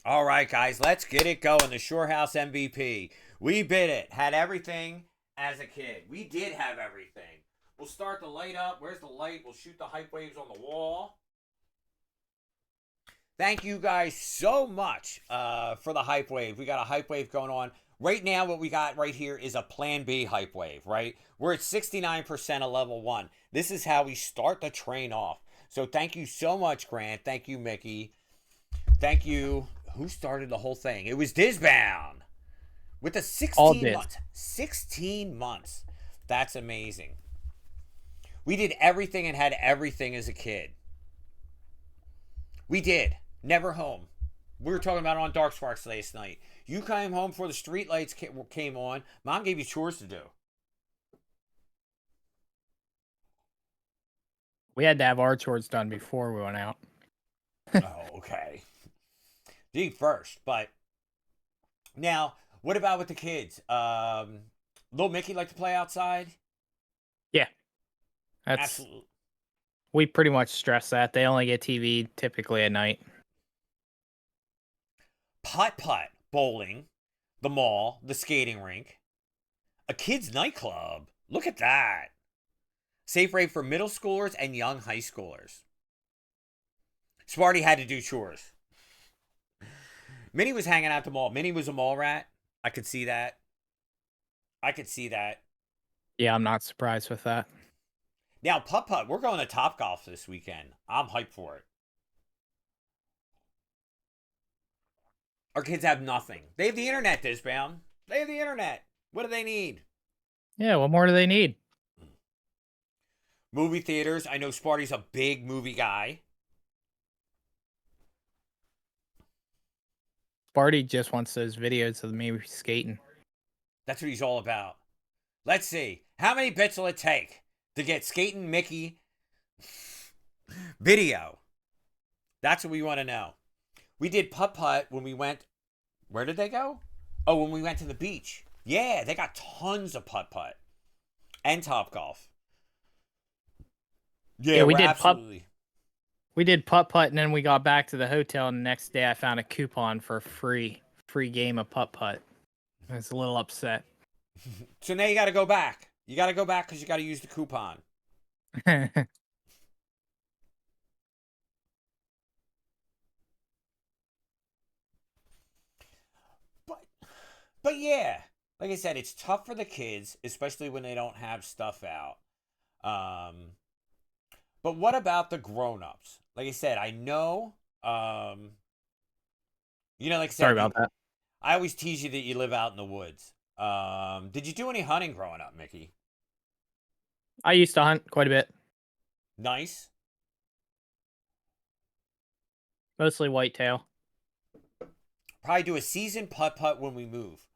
All right, guys, let's get it going. The Shorehouse MVP. We bid it. Had everything as a kid. We did have everything. We'll start the light up. Where's the light? We'll shoot the hype waves on the wall. Thank you guys so much for the hype wave. We got a hype wave going on. Right now, what we got right here is a Plan B hype wave, right? We're at 69% of level 1. This is how we start the train off. So thank you so much, Grant. Thank you, Mickey. Thank you. Who started the whole thing? It was Dizbound with the 16 months. 16 months. That's amazing. We did everything and had everything as a kid. We did. Never home. We were talking about it on Dark Sparks last night. You came home before the street lights came on. Mom gave you chores to do. We had to have our chores done before we went out. Oh, okay. Deep first, but now what about with the kids? Little Mickey like to play outside? Yeah, that's Absolutely. we pretty much stress that they only get TV typically at night. Putt-putt, bowling, the mall, the skating rink, a kids' nightclub. Look at that. Safe rate for middle schoolers and young high schoolers. Smarty had to do chores. Minnie was hanging out at the mall. Minnie was a mall rat. I could see that. Yeah, I'm not surprised with that. Now, putt-putt, we're going to Topgolf this weekend. I'm hyped for it. Our kids have nothing. They have the internet, Dizbound. They have the internet. What do they need? Yeah, what more do they need? Movie theaters. I know Sparty's a big movie guy. Sparty just wants those videos of me skating. That's what he's all about. Let's see. How many bits will it take to get Skating Mickey video? That's what we want to know. We did putt-putt when we went... Where did they go? Oh, when we went to the beach. Yeah, they got tons of putt-putt. And Topgolf. Yeah, we we're did absolutely... We did putt-putt, and then we got back to the hotel, and the next day I found a coupon for a free game of putt-putt. I was a little upset. So now you got to go back. You got to go back because you got to use the coupon. But yeah, like I said, it's tough for the kids, especially when they don't have stuff out. But what about the grown-ups? Like I said, I know, like I said, Sorry about that. I always tease you that you live out in the woods. Did you do any hunting growing up, Mickey? I used to hunt quite a bit, Nice. mostly whitetail. Probably do a season putt-putt when we move.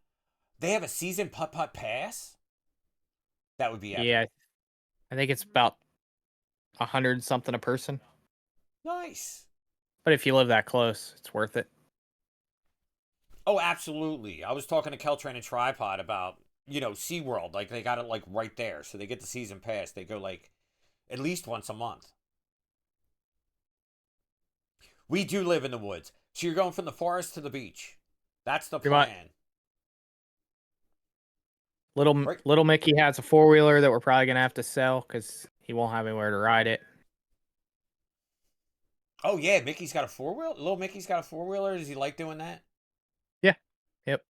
They have a season putt-putt pass? That would be epic. Yeah, I think it's about 100 something a person. Nice. But if you live that close, it's worth it. Oh, absolutely. I was talking to Keltran and Tripod about, SeaWorld. Like, they got it, like, right there. So they get the season pass. They go, like, at least once a month. We do live in the woods. So you're going from the forest to the beach. That's the plan. Little Mickey has a 4-wheeler that we're probably going to have to sell because he won't have anywhere to ride it. Oh, yeah. Mickey's got a 4-wheeler? Little Mickey's got a 4-wheeler? Does he like doing that? Yeah. Yep.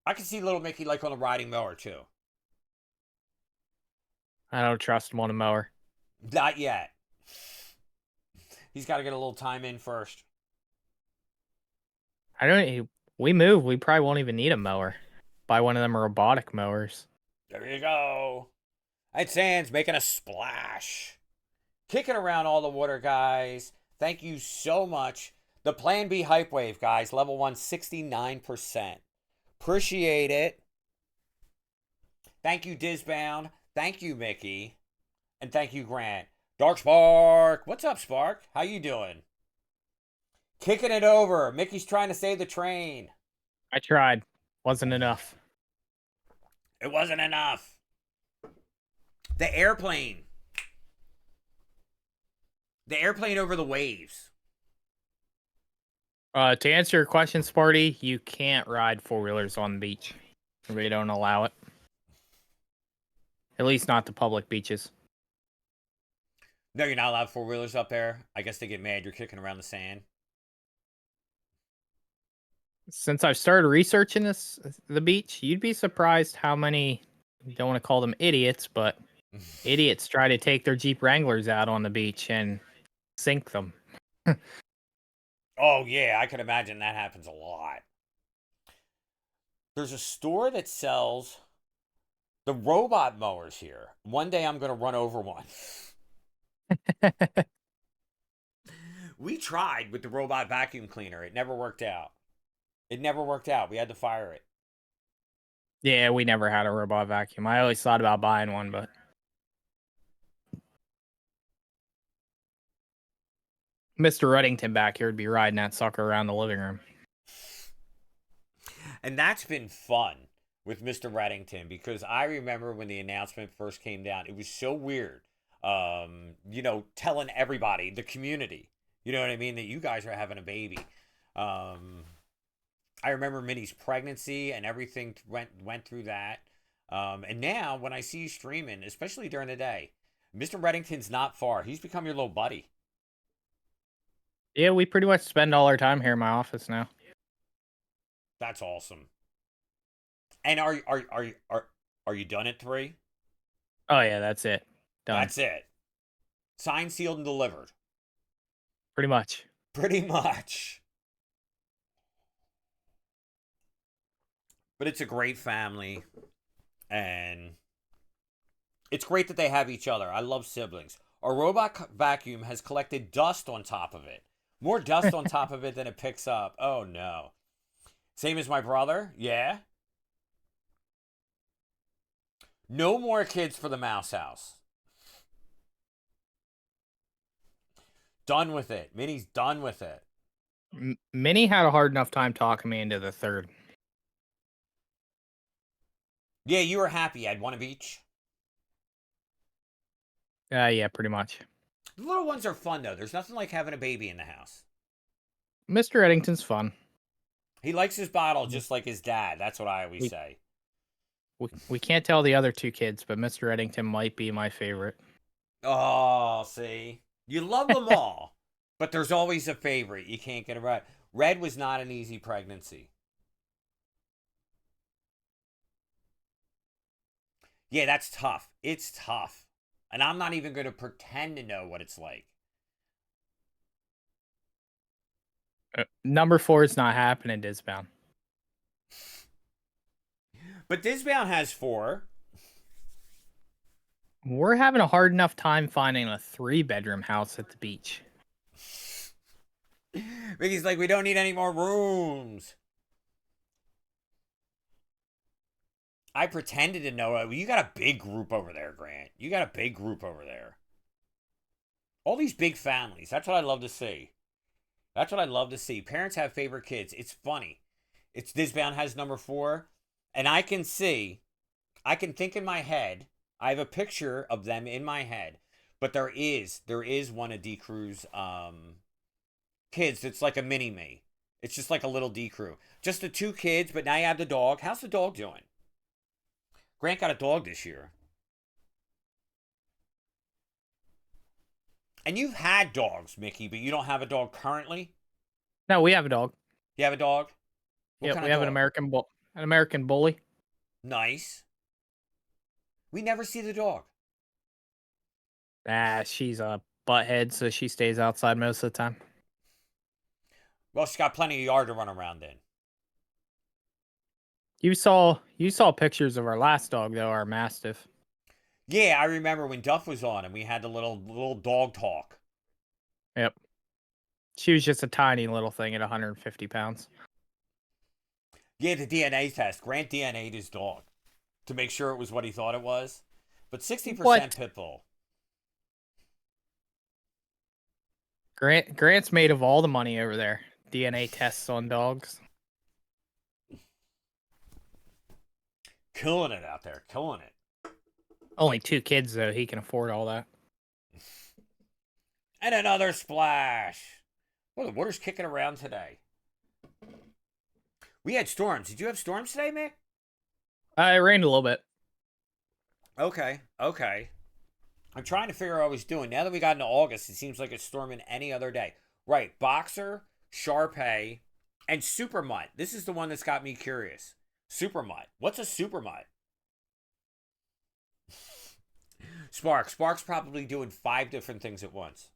I can see little Mickey, like, on a riding mower, too. I don't trust him on a mower. Not yet. He's got to get a little time in first. We move. We probably won't even need a mower. Buy one of them robotic mowers. There you go. That sand's making a splash. Kicking around all the water, guys. Thank you so much. The Plan B Hype Wave, guys. Level 1, 69%. Appreciate it. Thank you, Dizbound. Thank you, Mickey. And thank you, Grant. Dark Spark. What's up, Spark? How you doing? Kicking it over. Mickey's trying to save the train. I tried. Wasn't enough. It wasn't enough. The airplane. The airplane over the waves. To answer your question, Sparty, you can't ride 4-wheelers on the beach. We don't allow it. At least not the public beaches. No, you're not allowed 4-wheelers up there. I guess they get mad you're kicking around the sand. Since I've started researching the beach, you'd be surprised how many, you don't want to call them idiots, but idiots try to take their Jeep Wranglers out on the beach and sink them. Oh, yeah, I can imagine that happens a lot. There's a store that sells the robot mowers here. One day I'm going to run over one. We tried with the robot vacuum cleaner. It never worked out. We had to fire it. Yeah, we never had a robot vacuum. I always thought about buying one, but Mr. Reddington back here would be riding that sucker around the living room. And that's been fun with Mr. Reddington because I remember when the announcement first came down, it was so weird. Telling everybody, the community, you know what I mean, that you guys are having a baby. I remember Minnie's pregnancy and everything went through that. And now when I see you streaming, especially during the day, Mr. Reddington's not far. He's become your little buddy. Yeah, we pretty much spend all our time here in my office now. That's awesome. And are you done at 3? Oh yeah, that's it. Done. That's it. Signed, sealed, and delivered. Pretty much. Pretty much. But it's a great family. And It's great that they have each other. I love siblings. Our robot vacuum has collected dust on top of it. More dust on top of it than it picks up. Oh no. Same as my brother? Yeah. No more kids for the mouse house. Done with it. Minnie's done with it. Minnie had a hard enough time talking me into the third. Yeah, you were happy. I'd one of each. Yeah, pretty much. The little ones are fun, though. There's nothing like having a baby in the house. Mr. Eddington's fun. He likes his bottle just like his dad. That's what I always say. We can't tell the other two kids, but Mr. Eddington might be my favorite. Oh, see? You love them all, but there's always a favorite. You can't get it right. Red was not an easy pregnancy. Yeah, that's tough. It's tough. And I'm not even going to pretend to know what it's like. Number 4 is not happening, Disbound. But Disbound has 4. We're having a hard enough time finding a 3-bedroom house at the beach. Ricky's like, we don't need any more rooms. I pretended to know. You got a big group over there, Grant. You got a big group over there. All these big families. That's what I love to see. That's what I love to see. Parents have favorite kids. It's funny. It's Disbound has number 4. And I can think in my head. I have a picture of them in my head. But there is one of D Crew's kids that's like a mini me. It's just like a little D Crew. Just the 2 kids, but now you have the dog. How's the dog doing? Grant got a dog this year. And you've had dogs, Mickey, but you don't have a dog currently? No, we have a dog. You have a dog? Yeah, we have an American bully. Nice. We never see the dog. She's a butthead, so she stays outside most of the time. Well, she's got plenty of yard to run around in. You saw pictures of our last dog though, our Mastiff. Yeah, I remember when Duff was on and we had the little dog talk. Yep. She was just a tiny little thing at 150 pounds. Yeah, the DNA test. Grant DNA'd his dog to make sure it was what he thought it was. But 60% pit bull. Grant's made of all the money over there. DNA tests on dogs. Killing it out there. Killing it. Only 2 kids, though. He can afford all that. And another splash. Well, the water's kicking around today. We had storms. Did you have storms today, Mick? It rained a little bit. Okay. I'm trying to figure out what I was doing. Now that we got into August, it seems like it's storming any other day. Right. Boxer, Sharpay, and Super Mutt. This is the one that's got me curious. Super Mutt. What's a Super Mutt? Spark's probably doing 5 different things at once.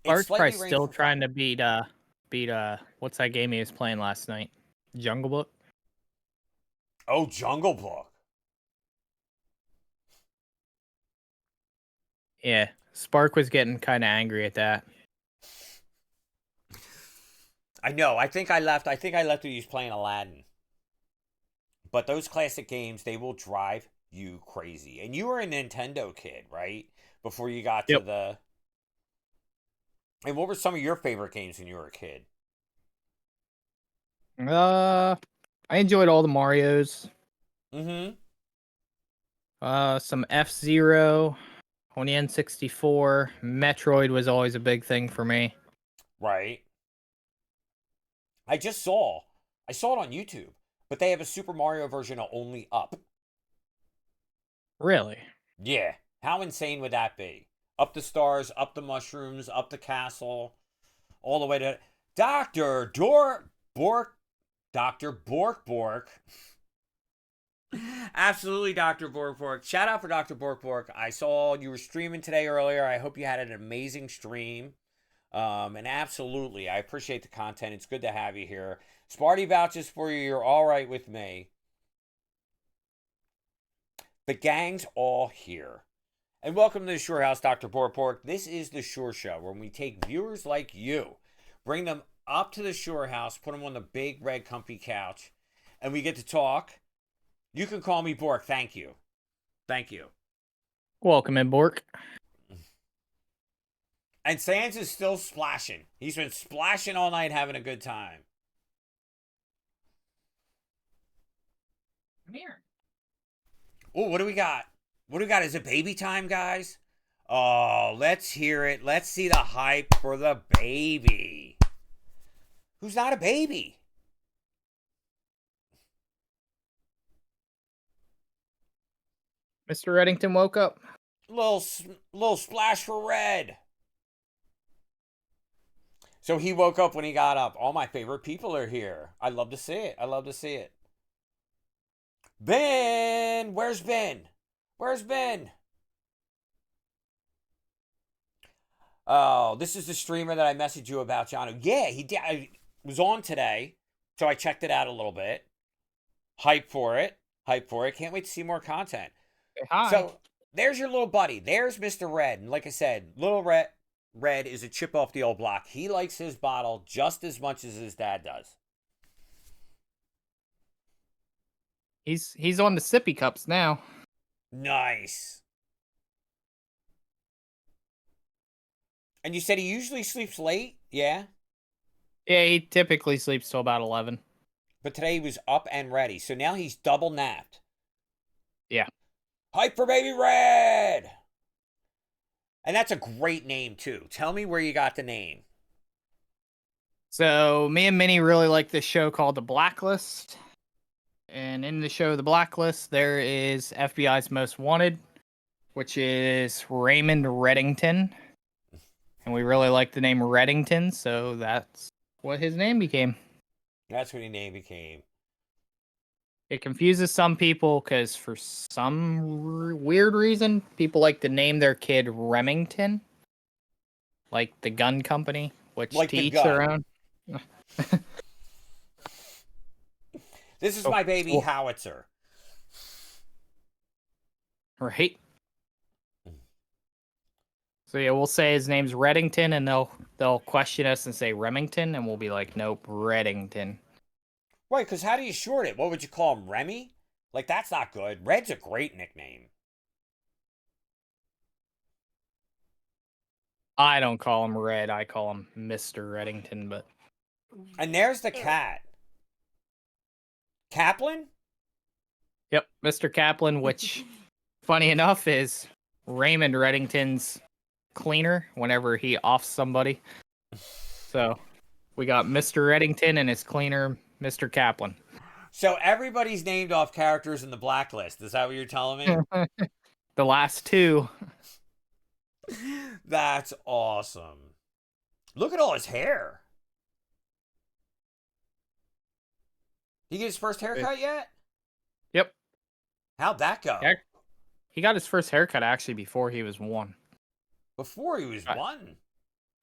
Spark's probably still trying to beat what's that game he was playing last night? Jungle Book? Oh, Jungle Book. Yeah. Spark was getting kind of angry at that. I know. I think I left when he was playing Aladdin. But those classic games, they will drive you crazy. And you were a Nintendo kid, right? Before you got to the... And what were some of your favorite games when you were a kid? I enjoyed all the Marios. Mm-hmm. Some F-Zero on the N64. Metroid was always a big thing for me. Right. I saw it on YouTube, but they have a Super Mario version of Only Up. Really? Yeah. How insane would that be? Up the stars, up the mushrooms, up the castle, all the way to Dr. Bork. Absolutely, Dr. Bork. Shout out for Dr. Bork. I saw you were streaming today earlier. I hope you had an amazing stream. And absolutely, I appreciate the content. It's good to have you here. Sparty vouches for you. You're all right with me. The gang's all here. And welcome to the Shore House, Dr. Borpork. This is the Shore Show, where we take viewers like you, bring them up to the Shore House, put them on the big red comfy couch, and we get to talk. You can call me Bork. Thank you. Thank you. Welcome in, Bork. And Sans is still splashing. He's been splashing all night, having a good time. Come here. Oh, what do we got? What do we got? Is it baby time, guys? Oh, let's hear it. Let's see the hype for the baby. Who's not a baby? Mr. Reddington woke up. Little splash for Red. So he woke up when he got up. All my favorite people are here. I love to see it. I love to see it. Ben! Where's Ben? Where's Ben? Oh, this is the streamer that I messaged you about, John. Yeah, he did. I was on today, so I checked it out a little bit. Hype for it. Hype for it. Can't wait to see more content. Hi. So there's your little buddy. There's Mr. Red. And like I said, little Red is a chip off the old block. He likes his bottle just as much as his dad does. He's on the sippy cups now. Nice. And you said he usually sleeps late? Yeah? Yeah, he typically sleeps till about 11. But today he was up and ready. So now he's double napped. Yeah. Hype for baby Red! And that's a great name, too. Tell me where you got the name. So me and Minnie really like this show called The Blacklist. And in the show The Blacklist, there is FBI's Most Wanted, which is Raymond Reddington. And we really like the name Reddington, so that's what his name became. That's what his name became. It confuses some people because for some weird reason, people like to name their kid Remington, like the gun company, which Like to the each gun. their own. This is my baby cool. Howitzer. Right. So yeah, we'll say his name's Reddington, and they'll question us and say Remington, and we'll be like, nope, Reddington. Right, because how do you short it? What would you call him, Remy? Like, that's not good. Red's a great nickname. I don't call him Red, I call him Mr. Reddington, but... And there's the cat. Kaplan? Yep, Mr. Kaplan, which, funny enough, is Raymond Reddington's cleaner whenever he offs somebody. So, we got Mr. Reddington and his cleaner, Mr. Kaplan. So everybody's named off characters in the Blacklist. Is that what you're telling me? The last two. That's awesome. Look at all his hair. He get his first haircut yet? Yep. How'd that go? He got his first haircut actually before he was one. Before he was one.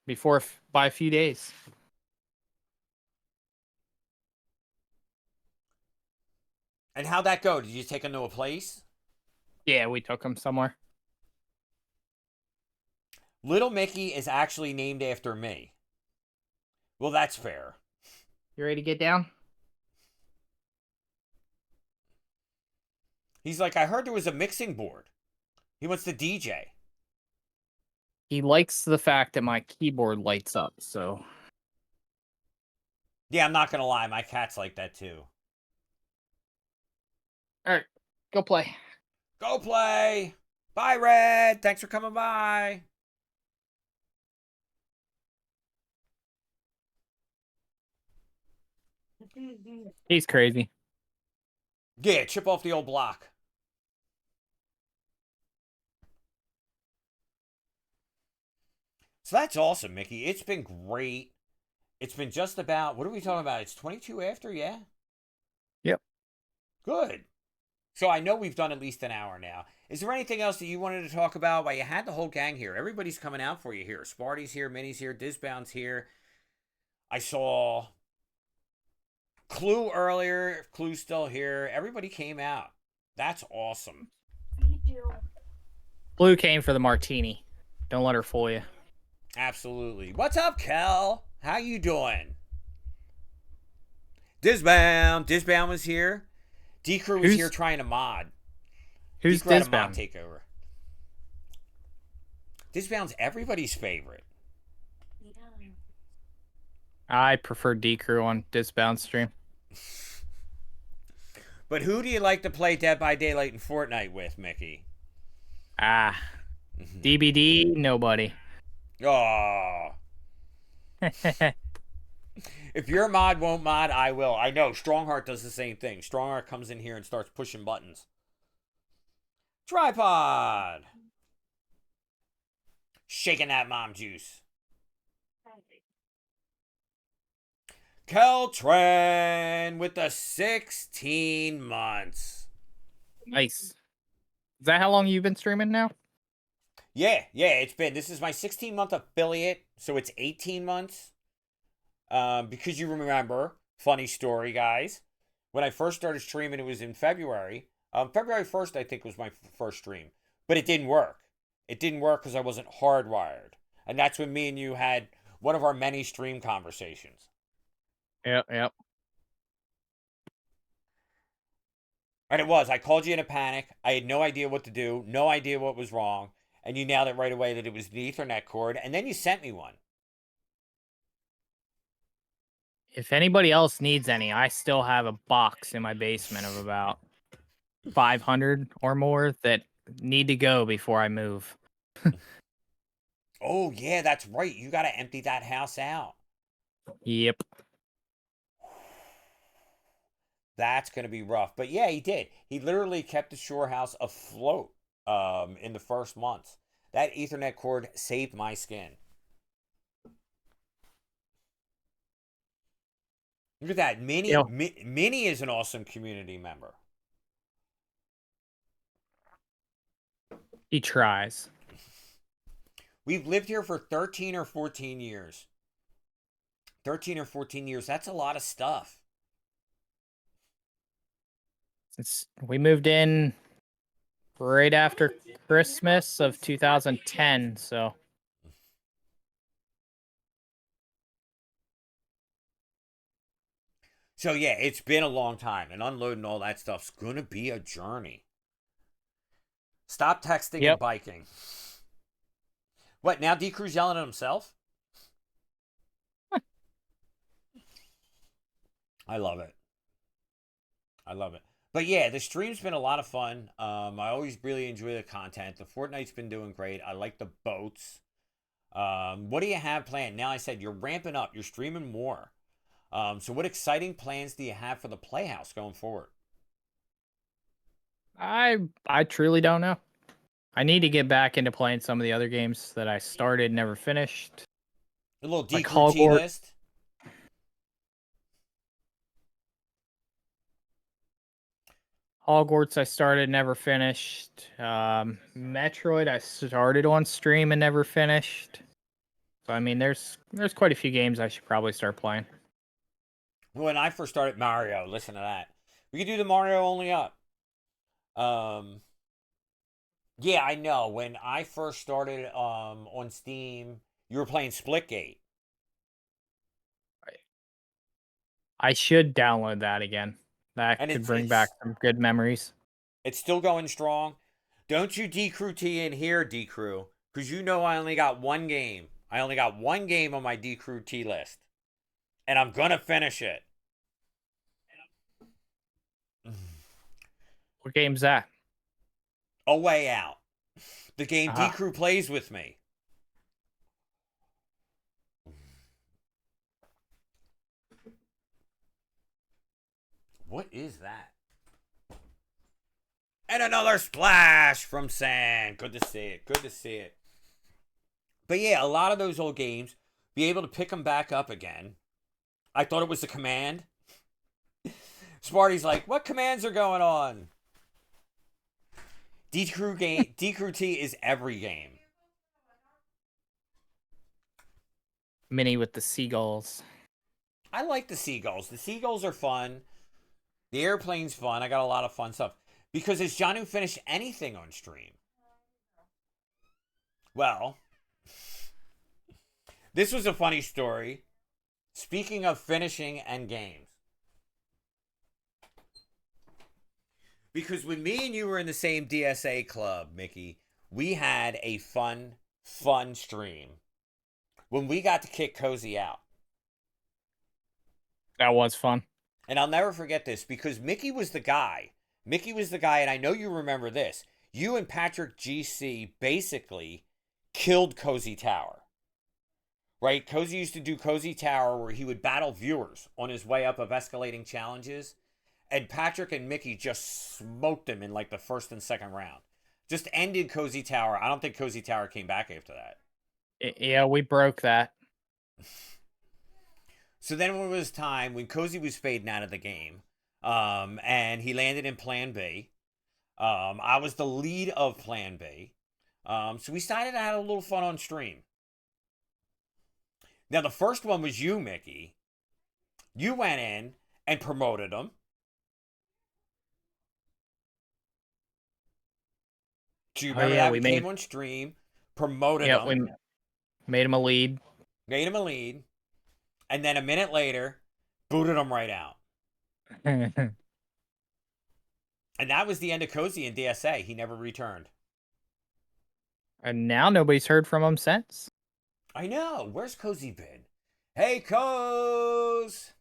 Before by a few days. And how'd that go? Did you take him to a place? Yeah, we took him somewhere. Little Mickey is actually named after me. Well, that's fair. You ready to get down? He's like, I heard there was a mixing board. He wants to DJ. He likes the fact that my keyboard lights up, so... Yeah, I'm not going to lie. My cat's like that, too. Alright, go play. Go play! Bye, Red! Thanks for coming by! He's crazy. Yeah, chip off the old block. So that's awesome, Mickey. It's been great. It's been just about, what are we talking about? It's 22 after, yeah? Yep. Good. So I know we've done at least an hour now. Is there anything else that you wanted to talk about? Well, you had the whole gang here. Everybody's coming out for you here. Sparty's here, Minnie's here, Disbound's here. I saw Clue earlier. If Clue's still here, everybody came out. That's awesome. Blue came for the martini. Don't let her fool you. Absolutely. What's up, Kel? How you doing? Disbound was here. D-Crew was here trying to mod. Who's D-Crew had a mod Disbound? takeover. Disbound's everybody's favorite. I prefer D-Crew on Disbound stream. But who do you like to play Dead by Daylight and Fortnite with, Mickey? DBD, nobody. Oh. If your mod won't mod, I will. I know. Strongheart does the same thing. Strongheart comes in here and starts pushing buttons. Tripod. Shaking that mom juice. Keltran with the 16 months. Nice. Is that how long you've been streaming now? Yeah, it's been. This is my 16-month affiliate, so it's 18 months. Because you remember, funny story, guys. When I first started streaming, it was in February. February 1st, I think, was my first stream. But it didn't work. It didn't work because I wasn't hardwired. And that's when me and you had one of our many stream conversations. Yep. And it was. I called you in a panic. I had no idea what to do. No idea what was wrong. And you nailed it right away that it was the Ethernet cord. And then you sent me one. If anybody else needs any, I still have a box in my basement of about 500 or more that need to go before I move. Oh, yeah, that's right. You got to empty that house out. Yep. That's going to be rough. But yeah, he did. He literally kept the shore house afloat in the first months. That Ethernet cord saved my skin. Look at that. Minnie is an awesome community member. He tries. We've lived here for 13 or 14 years. 13 or 14 years. That's a lot of stuff. We moved in right after Christmas of 2010, so. So yeah, it's been a long time, and unloading all that stuff's gonna be a journey. Stop texting and biking. What, now D-Crew's yelling at himself? I love it. But yeah, the stream's been a lot of fun. I always really enjoy the content. The Fortnite's been doing great. I like the boats. What do you have planned? Now I said you're ramping up. You're streaming more. So what exciting plans do you have for the Playhouse going forward? I truly don't know. I need to get back into playing some of the other games that I started, never finished. A little D-Crew T-list. Hogwarts I started, never finished. Metroid I started on stream and never finished. So I mean, there's quite a few games I should probably start playing. When I first started Mario, listen to that. We could do the Mario only up. Yeah, I know. When I first started on Steam, you were playing Splitgate. I should download that again. That could bring back some good memories. It's still going strong. Don't you D-Crew T in here, D-Crew. Because you know I only got one game. I only got one game on my D-Crew T list. And I'm going to finish it. What game's that? A Way Out. The game Uh-huh. D-Crew plays with me. What is that? And another splash from Sand. Good to see it. Good to see it. But yeah, a lot of those old games, be able to pick them back up again. I thought it was the command. Smarty's like, what commands are going on? D Crew T is every game. Mini with the seagulls. I like the seagulls. The seagulls are fun. The airplane's fun. I got a lot of fun stuff. Because has John finished anything on stream? Well, this was a funny story. Speaking of finishing and games. Because when me and you were in the same DSA club, Mickey, we had a fun stream. When we got to kick Cozy out. That was fun. And I'll never forget this because Mickey was the guy. Mickey was the guy, and I know you remember this. You and Patrick GC basically killed Cozy Tower. Right? Cozy used to do Cozy Tower where he would battle viewers on his way up of escalating challenges. And Patrick and Mickey just smoked him in like the first and second round. Just ended Cozy Tower. I don't think Cozy Tower came back after that. Yeah, we broke that. So then when it was time, when Cozy was fading out of the game, and he landed in Plan B, I was the lead of Plan B. So we decided to have a little fun on stream. Now, the first one was you, Mickey. You went in and promoted him. Do you remember that? We came on stream, promoted him. We made him a lead. Made him a lead. And then a minute later, booted him right out. And that was the end of Cozy in DSA. He never returned. And now nobody's heard from him since. I know. Where's Cozy been? Hey, Coz!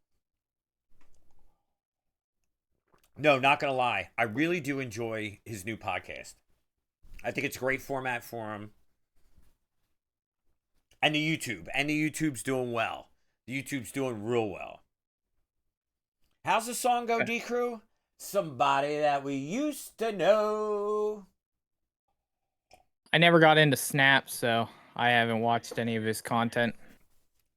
No, not going to lie. I really do enjoy his new podcast. I think it's a great format for him. And the YouTube. And the YouTube's doing well. The YouTube's doing real well. How's the song go, D-Crew? Somebody that we used to know. I never got into Snap, so I haven't watched any of his content.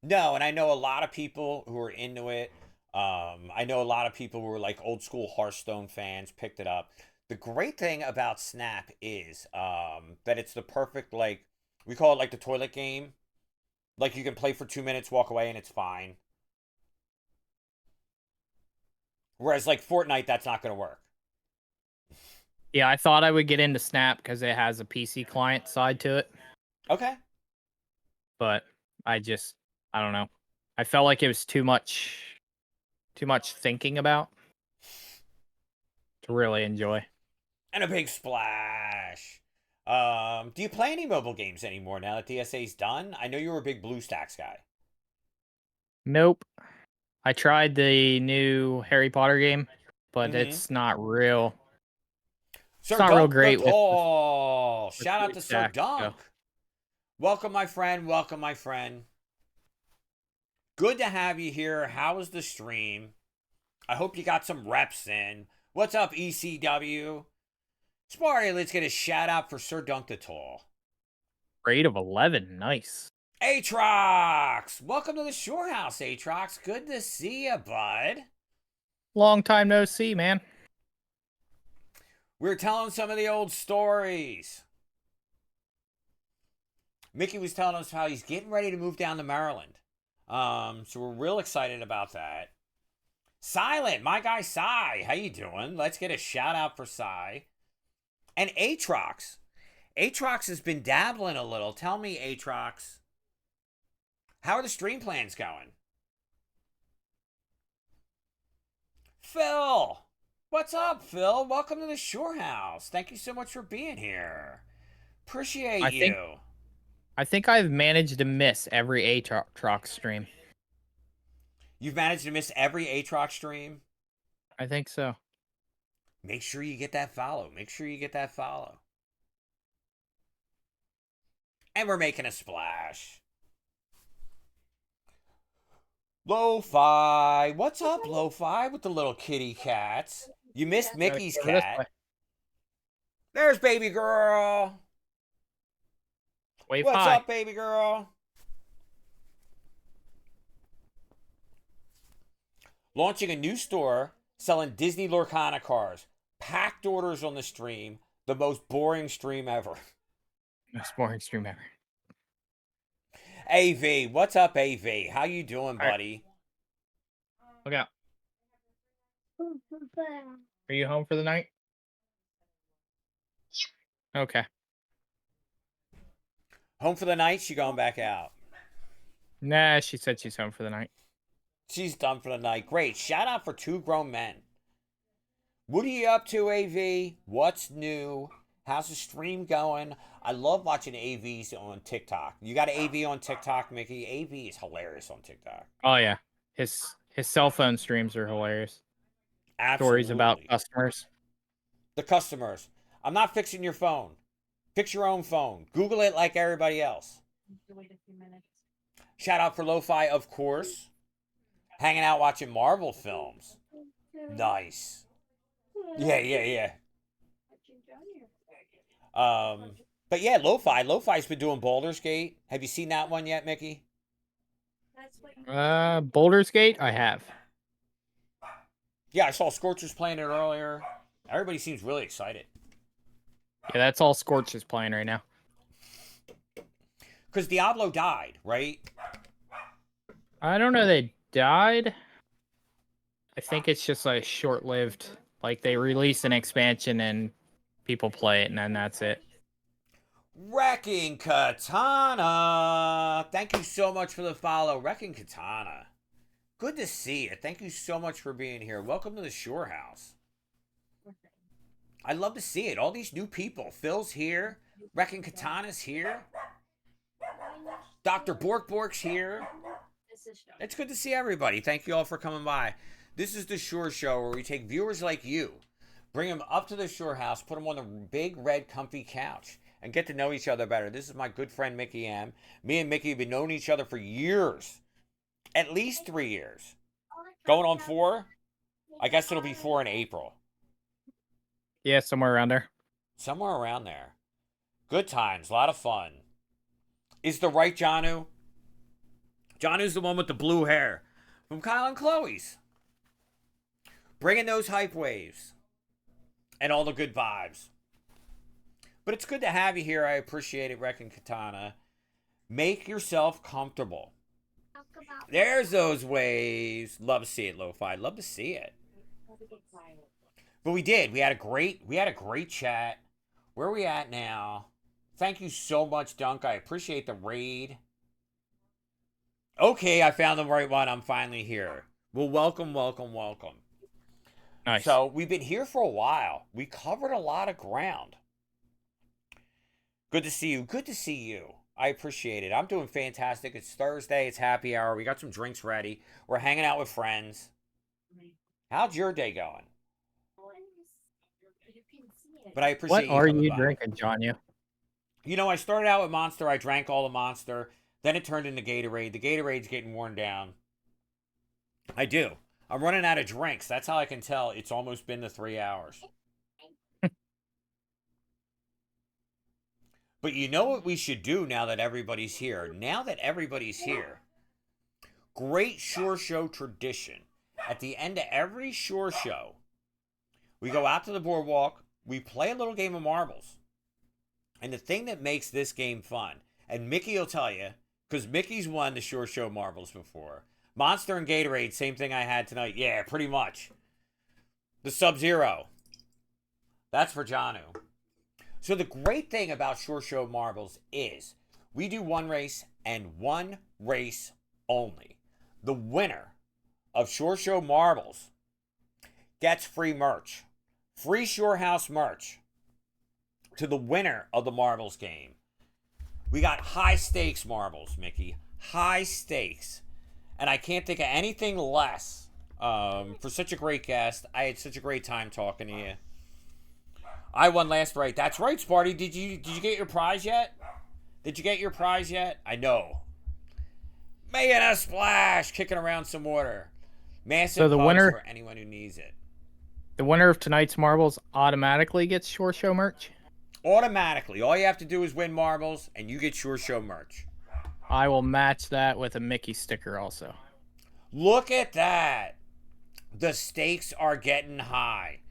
No, and I know a lot of people who are into it. I know a lot of people who are like old school Hearthstone fans picked it up. The great thing about Snap is that it's the perfect, like, we call it like the toilet game. Like, you can play for 2 minutes, walk away, and it's fine. Whereas, like, Fortnite, that's not going to work. Yeah, I thought I would get into Snap because it has a PC client side to it. Okay. But I don't know. I felt like it was too much thinking about to really enjoy. And a big splash. Do you play any mobile games anymore now that DSA's done? I know you were a big BlueStacks guy. Nope. I tried the new Harry Potter game, but it's not real. Sir it's not Dunk real great. With shout out to Sir Dunk. Welcome, my friend. Welcome, my friend. Good to have you here. How was the stream? I hope you got some reps in. What's up, ECW? Sparty, let's get a shout out for Sir Dunk the Tall. Grade of 11. Nice. Atrox! Welcome to the Shorehouse, Atrox. Good to see you, bud. Long time no see, man. We're telling some of the old stories. Mickey was telling us how he's getting ready to move down to Maryland. So we're real excited about that. Silent, my guy Cy, how you doing? Let's get a shout out for Cy. And Atrox. Atrox has been dabbling a little. Tell me, Atrox, how are the stream plans going? Phil, what's up, Phil? Welcome to the Shorehouse. Thank you so much for being here. Appreciate you. I think I've managed to miss every Atrox stream. You've managed to miss every Atrox stream? I think so. Make sure you get that follow. Make sure you get that follow. And we're making a splash. Lo-Fi. What's up, Lo-Fi, with the little kitty cats? You missed Mickey's cat. There's baby girl. Wave What's high. up, baby girl? Launching a new store selling Disney Lorcana cars. Packed orders on the stream. The most boring stream ever. Most boring stream ever. AV, what's up, AV? How you doing, All right. buddy? Look out. Are you home for the night? Okay. Home for the night? She going back out? Nah, she said she's home for the night. She's done for the night. Great. Shout out for 2 grown men. What are you up to, AV? What's new? How's the stream going? I love watching AVs on TikTok. You got an AV on TikTok, Mickey? AV is hilarious on TikTok. Oh yeah. His cell phone streams are hilarious. Absolutely. Stories about customers. The customers. I'm not fixing your phone. Fix your own phone. Google it like everybody else. Wait a few minutes. Shout out for Lo-Fi, of course. Hanging out watching Marvel films. Nice. Yeah. But yeah, Lo-Fi. Lo-Fi's been doing Rollerskating. Have you seen that one yet, Mickey? Boulder's Gate, I have. Yeah, I saw Scorchers playing it earlier. Everybody seems really excited. Yeah, that's all Scorch is playing right now. Because Diablo died, right? I don't know, they died. I think it's just like short-lived. Like they release an expansion and people play it and then that's it. Wrecking Katana. Thank you so much for the follow. Wrecking Katana. Good to see you. Thank you so much for being here. Welcome to the Shorehouse. I love to see it. All these new people. Phil's here. Wrecking Katana's here. Dr. Bork's here. It's good to see everybody. Thank you all for coming by. This is the Shore Show where we take viewers like you, bring them up to the Shore House, put them on the big red comfy couch, and get to know each other better. This is my good friend MickeyM. Me and Mickey have been knowing each other for years. At least 3 years. Going on 4? I guess it'll be 4 in April. Yeah, somewhere around there. Somewhere around there. Good times. A lot of fun. Is the right Janu? Janu's the one with the blue hair. From Kyle and Chloe's. Bringing those hype waves. And all the good vibes. But it's good to have you here. I appreciate it, Wrecking Katana. Make yourself comfortable. There's those waves. Love to see it, Lo-Fi. Love to see it. But we did. We had a great chat. Where are we at now? Thank you so much, Dunk. I appreciate the raid. Okay, I found the right one. I'm finally here. Well, welcome. Nice. So we've been here for a while. We covered a lot of ground. Good to see you. Good to see you. I appreciate it. I'm doing fantastic. It's Thursday. It's happy hour. We got some drinks ready. We're hanging out with friends. How's your day going? But I appreciate What are coming you by. drinking, John? You know, I started out with Monster. I drank all the Monster. Then it turned into Gatorade. The Gatorade's getting worn down. I do. I'm running out of drinks. That's how I can tell it's almost been the 3 hours. But you know what we should do now that everybody's here? Great Shore Show tradition. At the end of every Shore Show, we go out to the boardwalk, we play a little game of marbles. And the thing that makes this game fun, and Mickey will tell you, because Mickey's won the Shore Show marbles before. Monster and Gatorade, same thing I had tonight. Yeah, pretty much. The Sub-Zero. That's for Janu. So the great thing about Shore Show marbles is we do one race and one race only. The winner of Shore Show marbles gets free merch. Free Shore House merch to the winner of the marbles game. We got high stakes marbles, Mickey. High stakes. And I can't think of anything less for such a great guest. I had such a great time talking to you. I won last right. That's right, Sparty. Did you get your prize yet? I know. Making a splash, kicking around some water. Massive So the hugs winner- for anyone who needs it. The winner of tonight's marbles automatically gets Shore Show merch? Automatically. All you have to do is win marbles, and you get Shore Show merch. I will match that with a Mickey sticker also. Look at that. The stakes are getting high.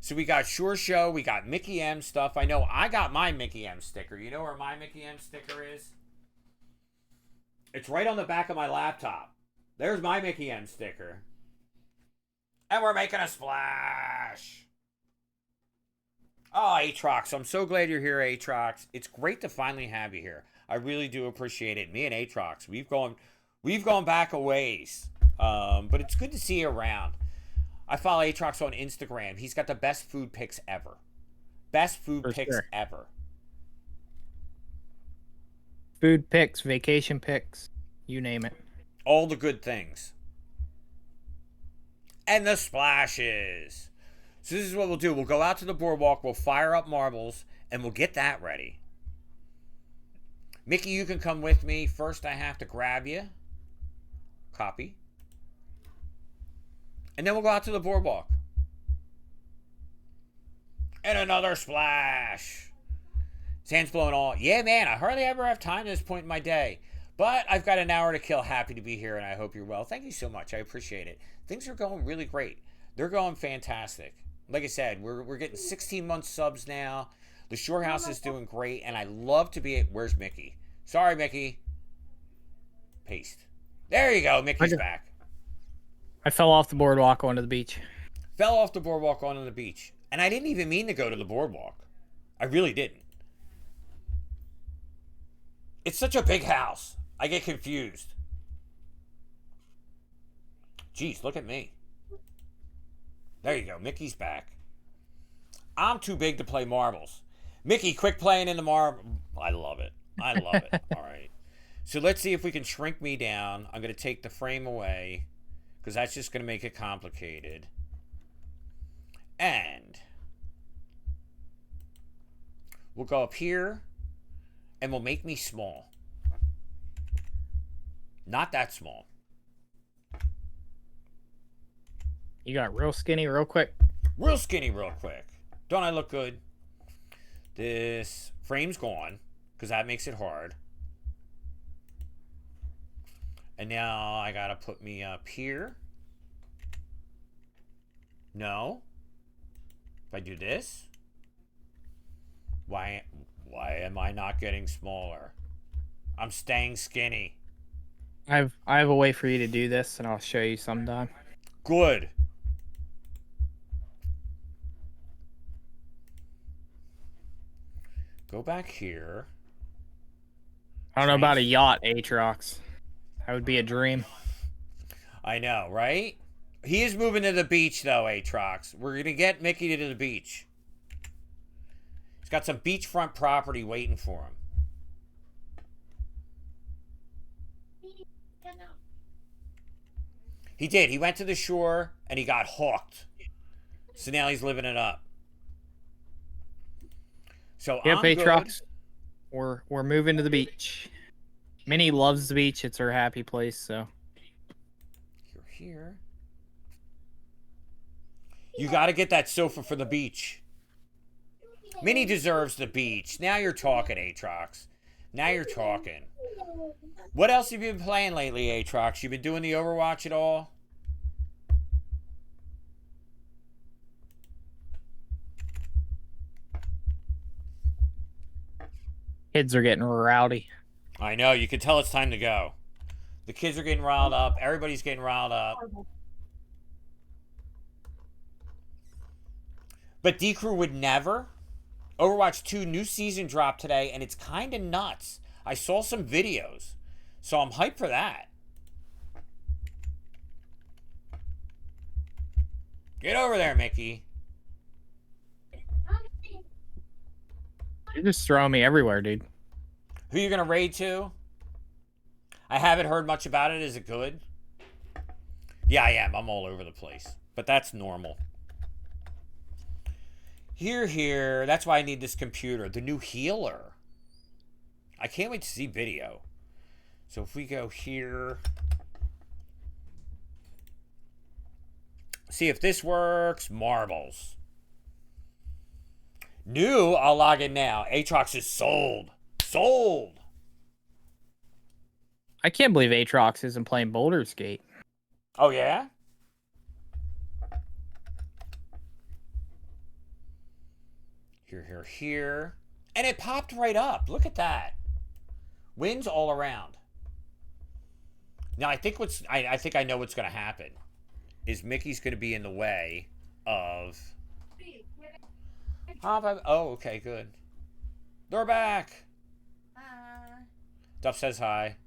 So we got Shoreshow, we got MickeyM stuff. I know I got my MickeyM sticker. You know where my MickeyM sticker is? It's right on the back of my laptop. There's my MickeyM sticker. And we're making a splash. Oh, Aatrox. I'm so glad you're here, Aatrox. It's great to finally have you here. I really do appreciate it. Me and Aatrox, we've gone back a ways. But it's good to see you around. I follow Aatrox on Instagram. He's got the best food pics ever. Best food pics ever. Food pics, vacation pics, you name it. All the good things. And the splashes. So this is what we'll do. We'll go out to the boardwalk. We'll fire up marbles. And we'll get that ready. Mickey, you can come with me. First, I have to grab you. Copy. And then we'll go out to the boardwalk. And another splash. Sand's blowing all. Yeah, man, I hardly ever have time at this point in my day. But I've got an hour to kill. Happy to be here, and I hope you're well. Thank you so much. I appreciate it. Things are going really great. They're going fantastic. Like I said, we're getting 16-month subs now. The Shore House is doing great, and I love to be at... Where's Mickey? Sorry, Mickey. Paste. There you go. Mickey's back. I fell off the boardwalk onto the beach. Fell off the boardwalk onto the beach. And I didn't even mean to go to the boardwalk. I really didn't. It's such a big house. I get confused. Jeez, look at me. There you go. Mickey's back. I'm too big to play marbles. Mickey, quick playing in the marble. I love it. I love it. All right. So let's see if we can shrink me down. I'm going to take the frame away because that's just going to make it complicated. And we'll go up here and we'll make me small. Not that small. You got real skinny real quick. Real skinny real quick. Don't I look good? This frame's gone because that makes it hard. And now I gotta put me up here. No. If I do this, why am I not getting smaller? I'm staying skinny. I have a way for you to do this, and I'll show you sometime. Good. Go back here. I don't know about a yacht, Aatrox. That would be a dream. I know, right? He is moving to the beach, though, Aatrox. We're going to get Mickey to the beach. He's got some beachfront property waiting for him. He did. He went to the shore, and he got hooked. So now he's living it up. So yep, I'm good. Aatrox. We're moving to the beach. Minnie loves the beach. It's her happy place, so. You're here. You got to get that sofa for the beach. Minnie deserves the beach. Now you're talking, Aatrox. Now you're talking. What else have you been playing lately, Aatrox? You been doing the Overwatch at all? Kids are getting rowdy. I know. You can tell it's time to go. The kids are getting riled up. Everybody's getting riled up. But D-Crew would never. Overwatch 2 new season dropped today, and it's kind of nuts. I saw some videos, so I'm hyped for that. Get over there, Mickey. You're just throwing me everywhere, dude. Who you going to raid to? I haven't heard much about it. Is it good? Yeah, I am. I'm all over the place. But that's normal. Here. That's why I need this computer. The new healer. I can't wait to see video. So if we go here. See if this works. Marbles. New. I'll log in now. Aatrox is sold. Sold. I can't believe Aatrox isn't playing Baldur's Gate. Oh, yeah? Here. And it popped right up. Look at that. Wins all around. Now, I think I know what's going to happen. Is Mickey's going to be in the way of... Oh, okay, good. They're back. Duff says hi.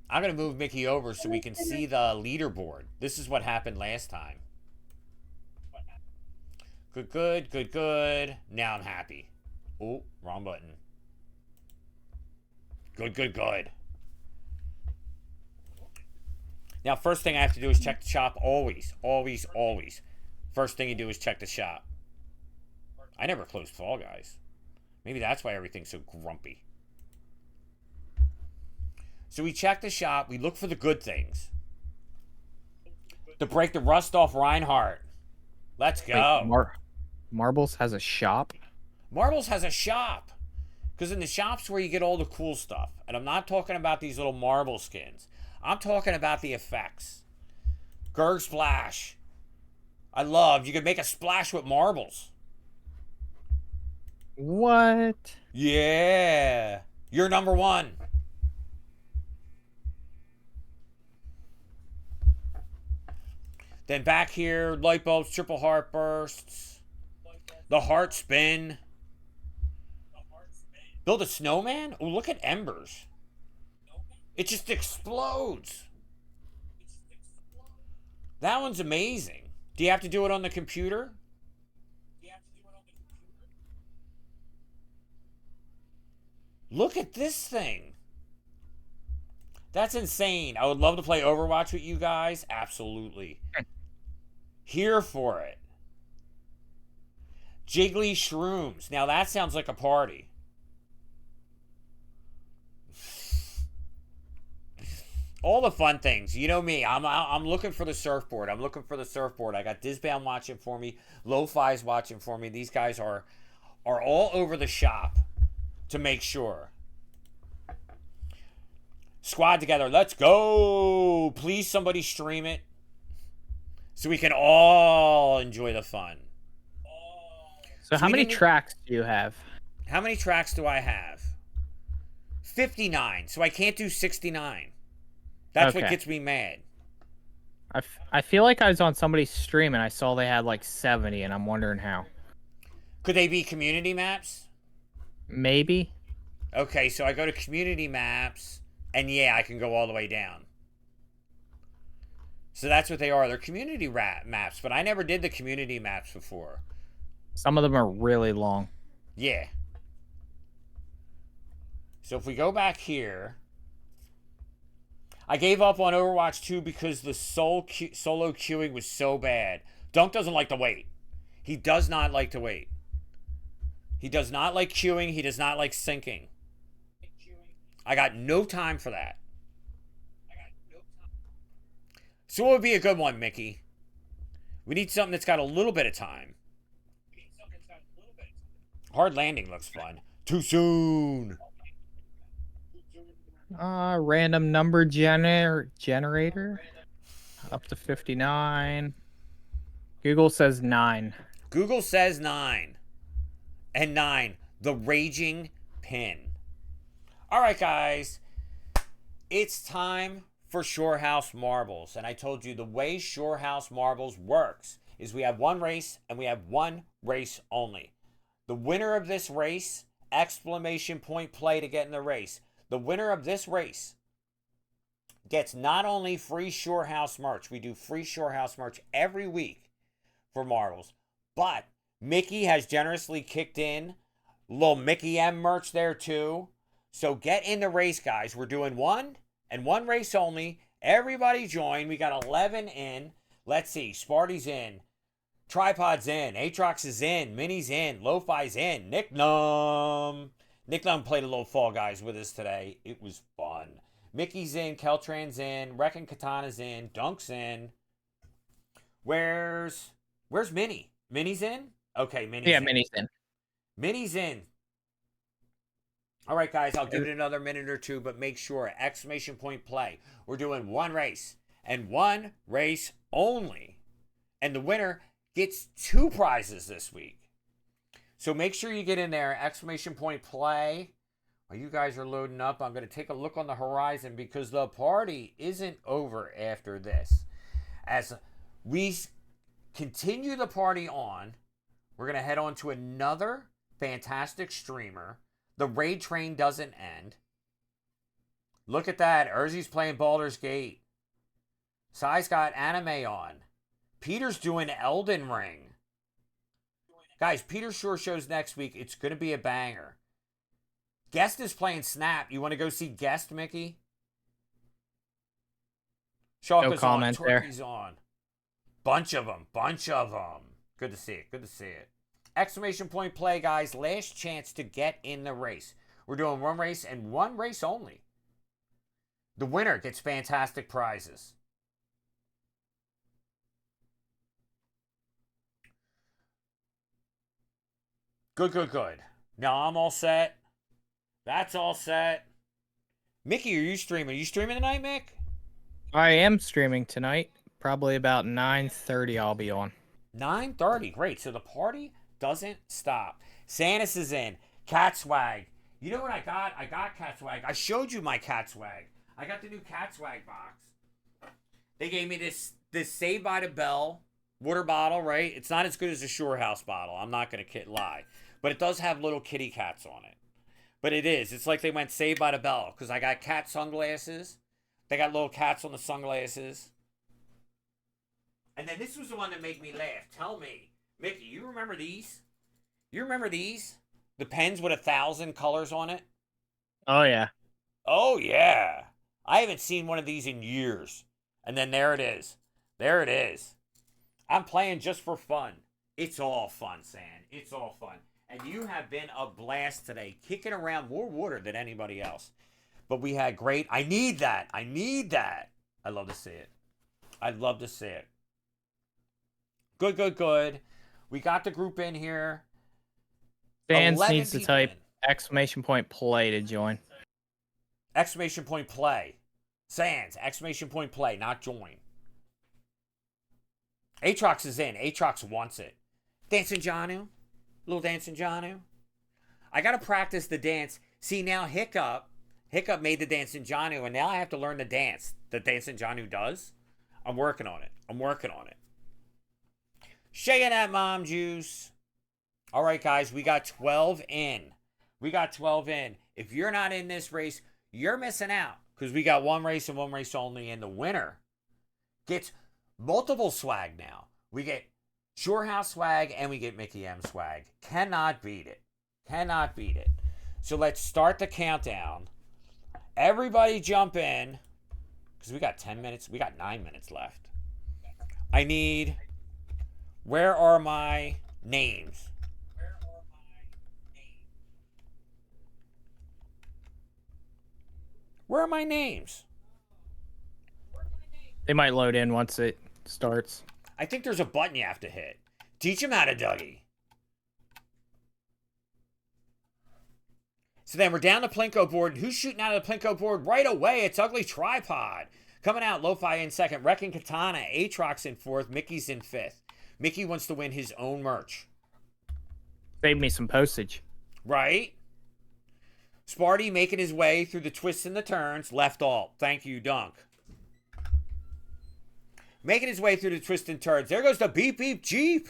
I'm going to move Mickey over so we can see the leaderboard. This is what happened last time. Good. Now I'm happy. Oh, wrong button. Good. Now, first thing I have to do is check the shop. Always. First thing you do is check the shop. I never closed Fall Guys. Maybe that's why everything's so grumpy. So we check the shop. We look for the good things. To break the rust off Reinhardt. Let's go. Wait, Marbles has a shop? Marbles has a shop. Because in the shop's where you get all the cool stuff. And I'm not talking about these little marble skins. I'm talking about the effects. Gerg Splash. You could make a splash with marbles. What? Yeah. You're number one. Then back here, light bulbs, triple heart bursts. The heart spin. Build a snowman? Oh, look at embers. It just explodes. That one's amazing. Do you have to do it on the computer? Look at this thing. That's insane. I would love to play Overwatch with you guys. Absolutely. Here for it. Jiggly Shrooms. Now that sounds like a party. All the fun things. You know me. I'm looking for the surfboard. I got Disbound watching for me. Lo-Fi's watching for me. These guys are all over the shop to make sure. Squad together. Let's go. Please somebody stream it so we can all enjoy the fun. So how many tracks do you have? How many tracks do I have? 59. So I can't do 69. That's what gets me mad. I feel like I was on somebody's stream and I saw they had like 70 and I'm wondering how. Could they be community maps? Maybe. Okay, so I go to community maps and yeah, I can go all the way down. So that's what they are. They're community maps, but I never did the community maps before. Some of them are really long. Yeah. So if we go back here, I gave up on Overwatch 2 because the solo queuing was so bad. Dunk doesn't like to wait. He does not like to wait. He does not like queuing. He does not like syncing. I got no time for that. So what would be a good one, Mickey? We need something that's got a little bit of time. Hard landing looks fun. Too soon. Random number generator. Up to 59. Google says 9. Google says 9. And 9. The Raging Pin. All right, guys. It's time for Shorehouse Marbles. And I told you the way Shorehouse Marbles works is we have one race and we have one race only. The winner of this race, exclamation point play to get in the race. The winner of this race gets not only free Shorehouse merch. We do free Shorehouse merch every week for Marbles. But Mickey has generously kicked in little MickeyM merch there too. So get in the race, guys. We're doing one and one race only. Everybody join. We got 11 in. Let's see. Sparty's in. Tripod's in. Aatrox is in. Minnie's in. Lo-Fi's in. Nick Num played a little Fall Guys with us today. It was fun. Mickey's in. Keltran's in. Reckon Katana's in. Dunk's in. Where's Minnie? Minnie's in? Okay, Minnie's in. Minnie's in. Minnie's in. All right, guys, I'll give it another minute or two, but make sure, exclamation point play. We're doing one race and one race only. And the winner gets 2 prizes this week. So make sure you get in there, exclamation point play. While you guys are loading up, I'm going to take a look on the horizon because the party isn't over after this. As we continue the party on, we're going to head on to another fantastic streamer. The raid train doesn't end. Look at that. Urzi's playing Baldur's Gate. Sai's got anime on. Peter's doing Elden Ring. Guys, Peter's Shore Show's next week. It's going to be a banger. Guest is playing Snap. You want to go see Guest, Mickey? Shawka's No comment on. there. Turkey's on. Bunch of them. Good to see it. Exclamation point play, guys. Last chance to get in the race. We're doing one race and one race only. The winner gets fantastic prizes. Good. Now I'm all set. That's all set. Mickey, are you streaming? Are you streaming tonight, Mick? I am streaming tonight. Probably about 9:30 I'll be on. 9:30. Great. So the party doesn't stop. Sanus is in. Cat Swag. You know what I got? I got Cat Swag. I showed you my Cat Swag. I got the new Cat Swag box. They gave me this Saved by the Bell water bottle, right? It's not as good as the Shore House bottle. I'm not going to lie. But it does have little kitty cats on it. But it is. It's like they went Saved by the Bell. Because I got cat sunglasses. They got little cats on the sunglasses. And then this was the one that made me laugh. Tell me, Mickey, you remember these? You remember these? The pens with 1,000 colors on it? Oh, yeah. Oh, yeah. I haven't seen one of these in years. And then there it is. There it is. I'm playing just for fun. It's all fun, San. It's all fun. And you have been a blast today, kicking around more water than anybody else. But we had great. I need that. I love to see it. I'd love to see it. Good. We got the group in here. Fans 11 needs to people type in. exclamation point play to join. Exclamation point play. Sans, exclamation point play, not join. Aatrox is in. Aatrox wants it. Dancing Janu. Little Dancing Janu. I got to practice the dance. See, now Hiccup made the Dancing Janu, and now I have to learn the dance that Dancing Janu does. I'm working on it. Shaking that mom juice. All right, guys, we got 12 in. If you're not in this race, you're missing out because we got one race and one race only, and the winner gets multiple swag now. We get Shorehouse swag and we get MickeyM swag. Cannot beat it. So let's start the countdown. Everybody jump in because we got 10 minutes. We got 9 minutes left. I need... Where are my names? Where are my names? They might load in once it starts. I think there's a button you have to hit. Teach him how to Dougie. So then we're down the Plinko board. Who's shooting out of the Plinko board right away? It's Ugly Tripod. Coming out, Lo-Fi in second. Wrecking Katana. Aatrox in fourth. Mickey's in fifth. Mickey wants to win his own merch. Save me some postage. Right? Sparty making his way through the twists and the turns. Left alt. Thank you, Dunk. Making his way through the twists and turns. There goes the Beep Beep Jeep.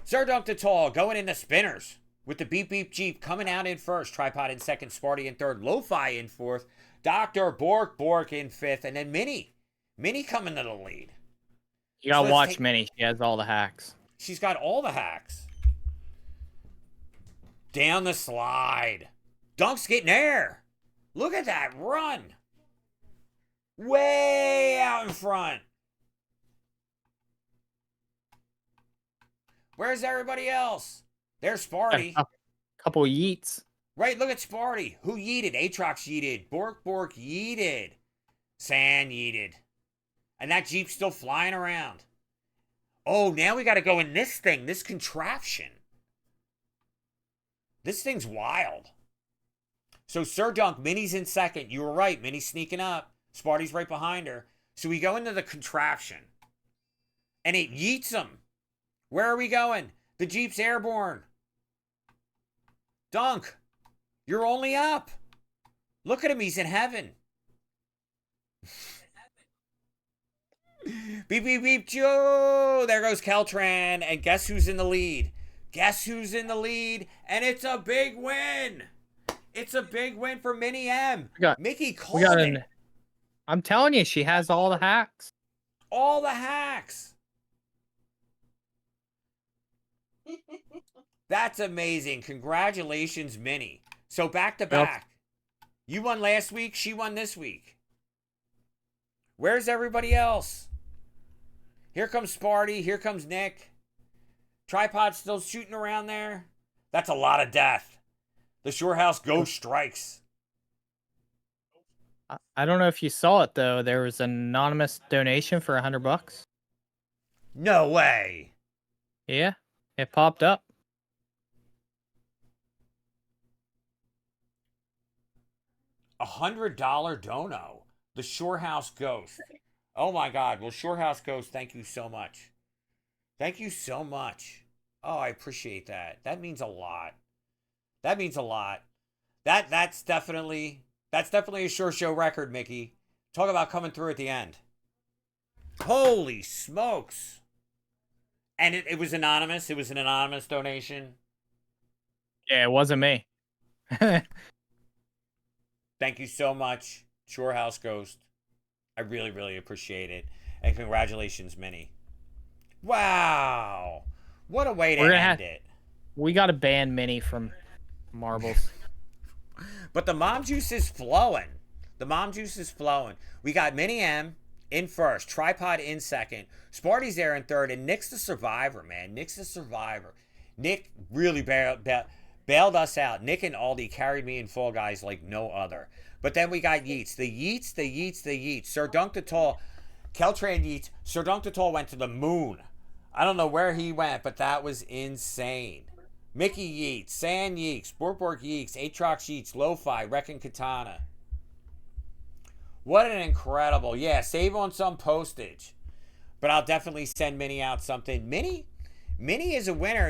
Sir Dunk the Tall going in the spinners with the Beep Beep Jeep coming out in first. Tripod in second. Sparty in third. Lo-Fi in fourth. Dr. Bork in fifth. And then Minnie. Minnie coming to the lead. You gotta watch Minnie. She has all the hacks. She's got all the hacks. Down the slide. Dunk's getting there. Look at that run. Way out in front. Where's everybody else? There's Sparty. A couple yeets. Right, look at Sparty. Who yeeted? Aatrox yeeted. Bork yeeted. San yeeted. And that Jeep's still flying around. Oh, now we got to go in this thing, this contraption. This thing's wild. So Sir Dunk, Minnie's in second. You were right. Minnie's sneaking up. Sparty's right behind her. So we go into the contraption. and it yeets him. Where are we going? The Jeep's airborne. Dunk, you're only up. Look at him, he's in heaven. Beep, beep, beep, Joe. There goes Keltran, and guess who's in the lead? Guess who's in the lead? And it's a big win. It's a big win for MickeyM. Mickey called it. I'm telling you, she has all the hacks. All the hacks. That's amazing. Congratulations, Minnie. So back to back. You won last week. She won this week. Where's everybody else? Here comes Sparty. Here comes Nick. Tripod still shooting around there. That's a lot of death. The Shorehouse ghost strikes. I don't know if you saw it though. There was an anonymous donation for $100. No way. Yeah, it popped up. $100 dono. The Shorehouse ghost. Oh my God. Well, Shorehouse ghost, thank you so much. Thank you so much. Oh, I appreciate that. That means a lot. That means a lot. That's definitely a Shore Show record, Mickey. Talk about coming through at the end. Holy smokes. And it was anonymous. It was an anonymous donation. Yeah, it wasn't me. Thank you so much, Shorehouse Ghost. I really, really appreciate it. And congratulations, Minnie. Wow. What a way to end it. We got to ban Minnie from marbles. But the mom juice is flowing. The mom juice is flowing. We got MickeyM in first, Tripod in second, Sparty's there in third, and Nick's the survivor, man. Nick's the survivor. Nick really bailed us out. Nick and Aldi carried me in Fall Guys like no other. But then we got Yeats. The Yeats. Sir Dunk the Tall. Keltran Yeats. Sir Dunk the Tall went to the moon. I don't know where he went, but that was insane. Mickey Yeats, San Yeeks, Borborg Yeeks, Atrox Yeats, Lo-Fi, Reckon Katana. What an incredible, yeah, save on some postage. But I'll definitely send Minnie out something. Minnie is a winner.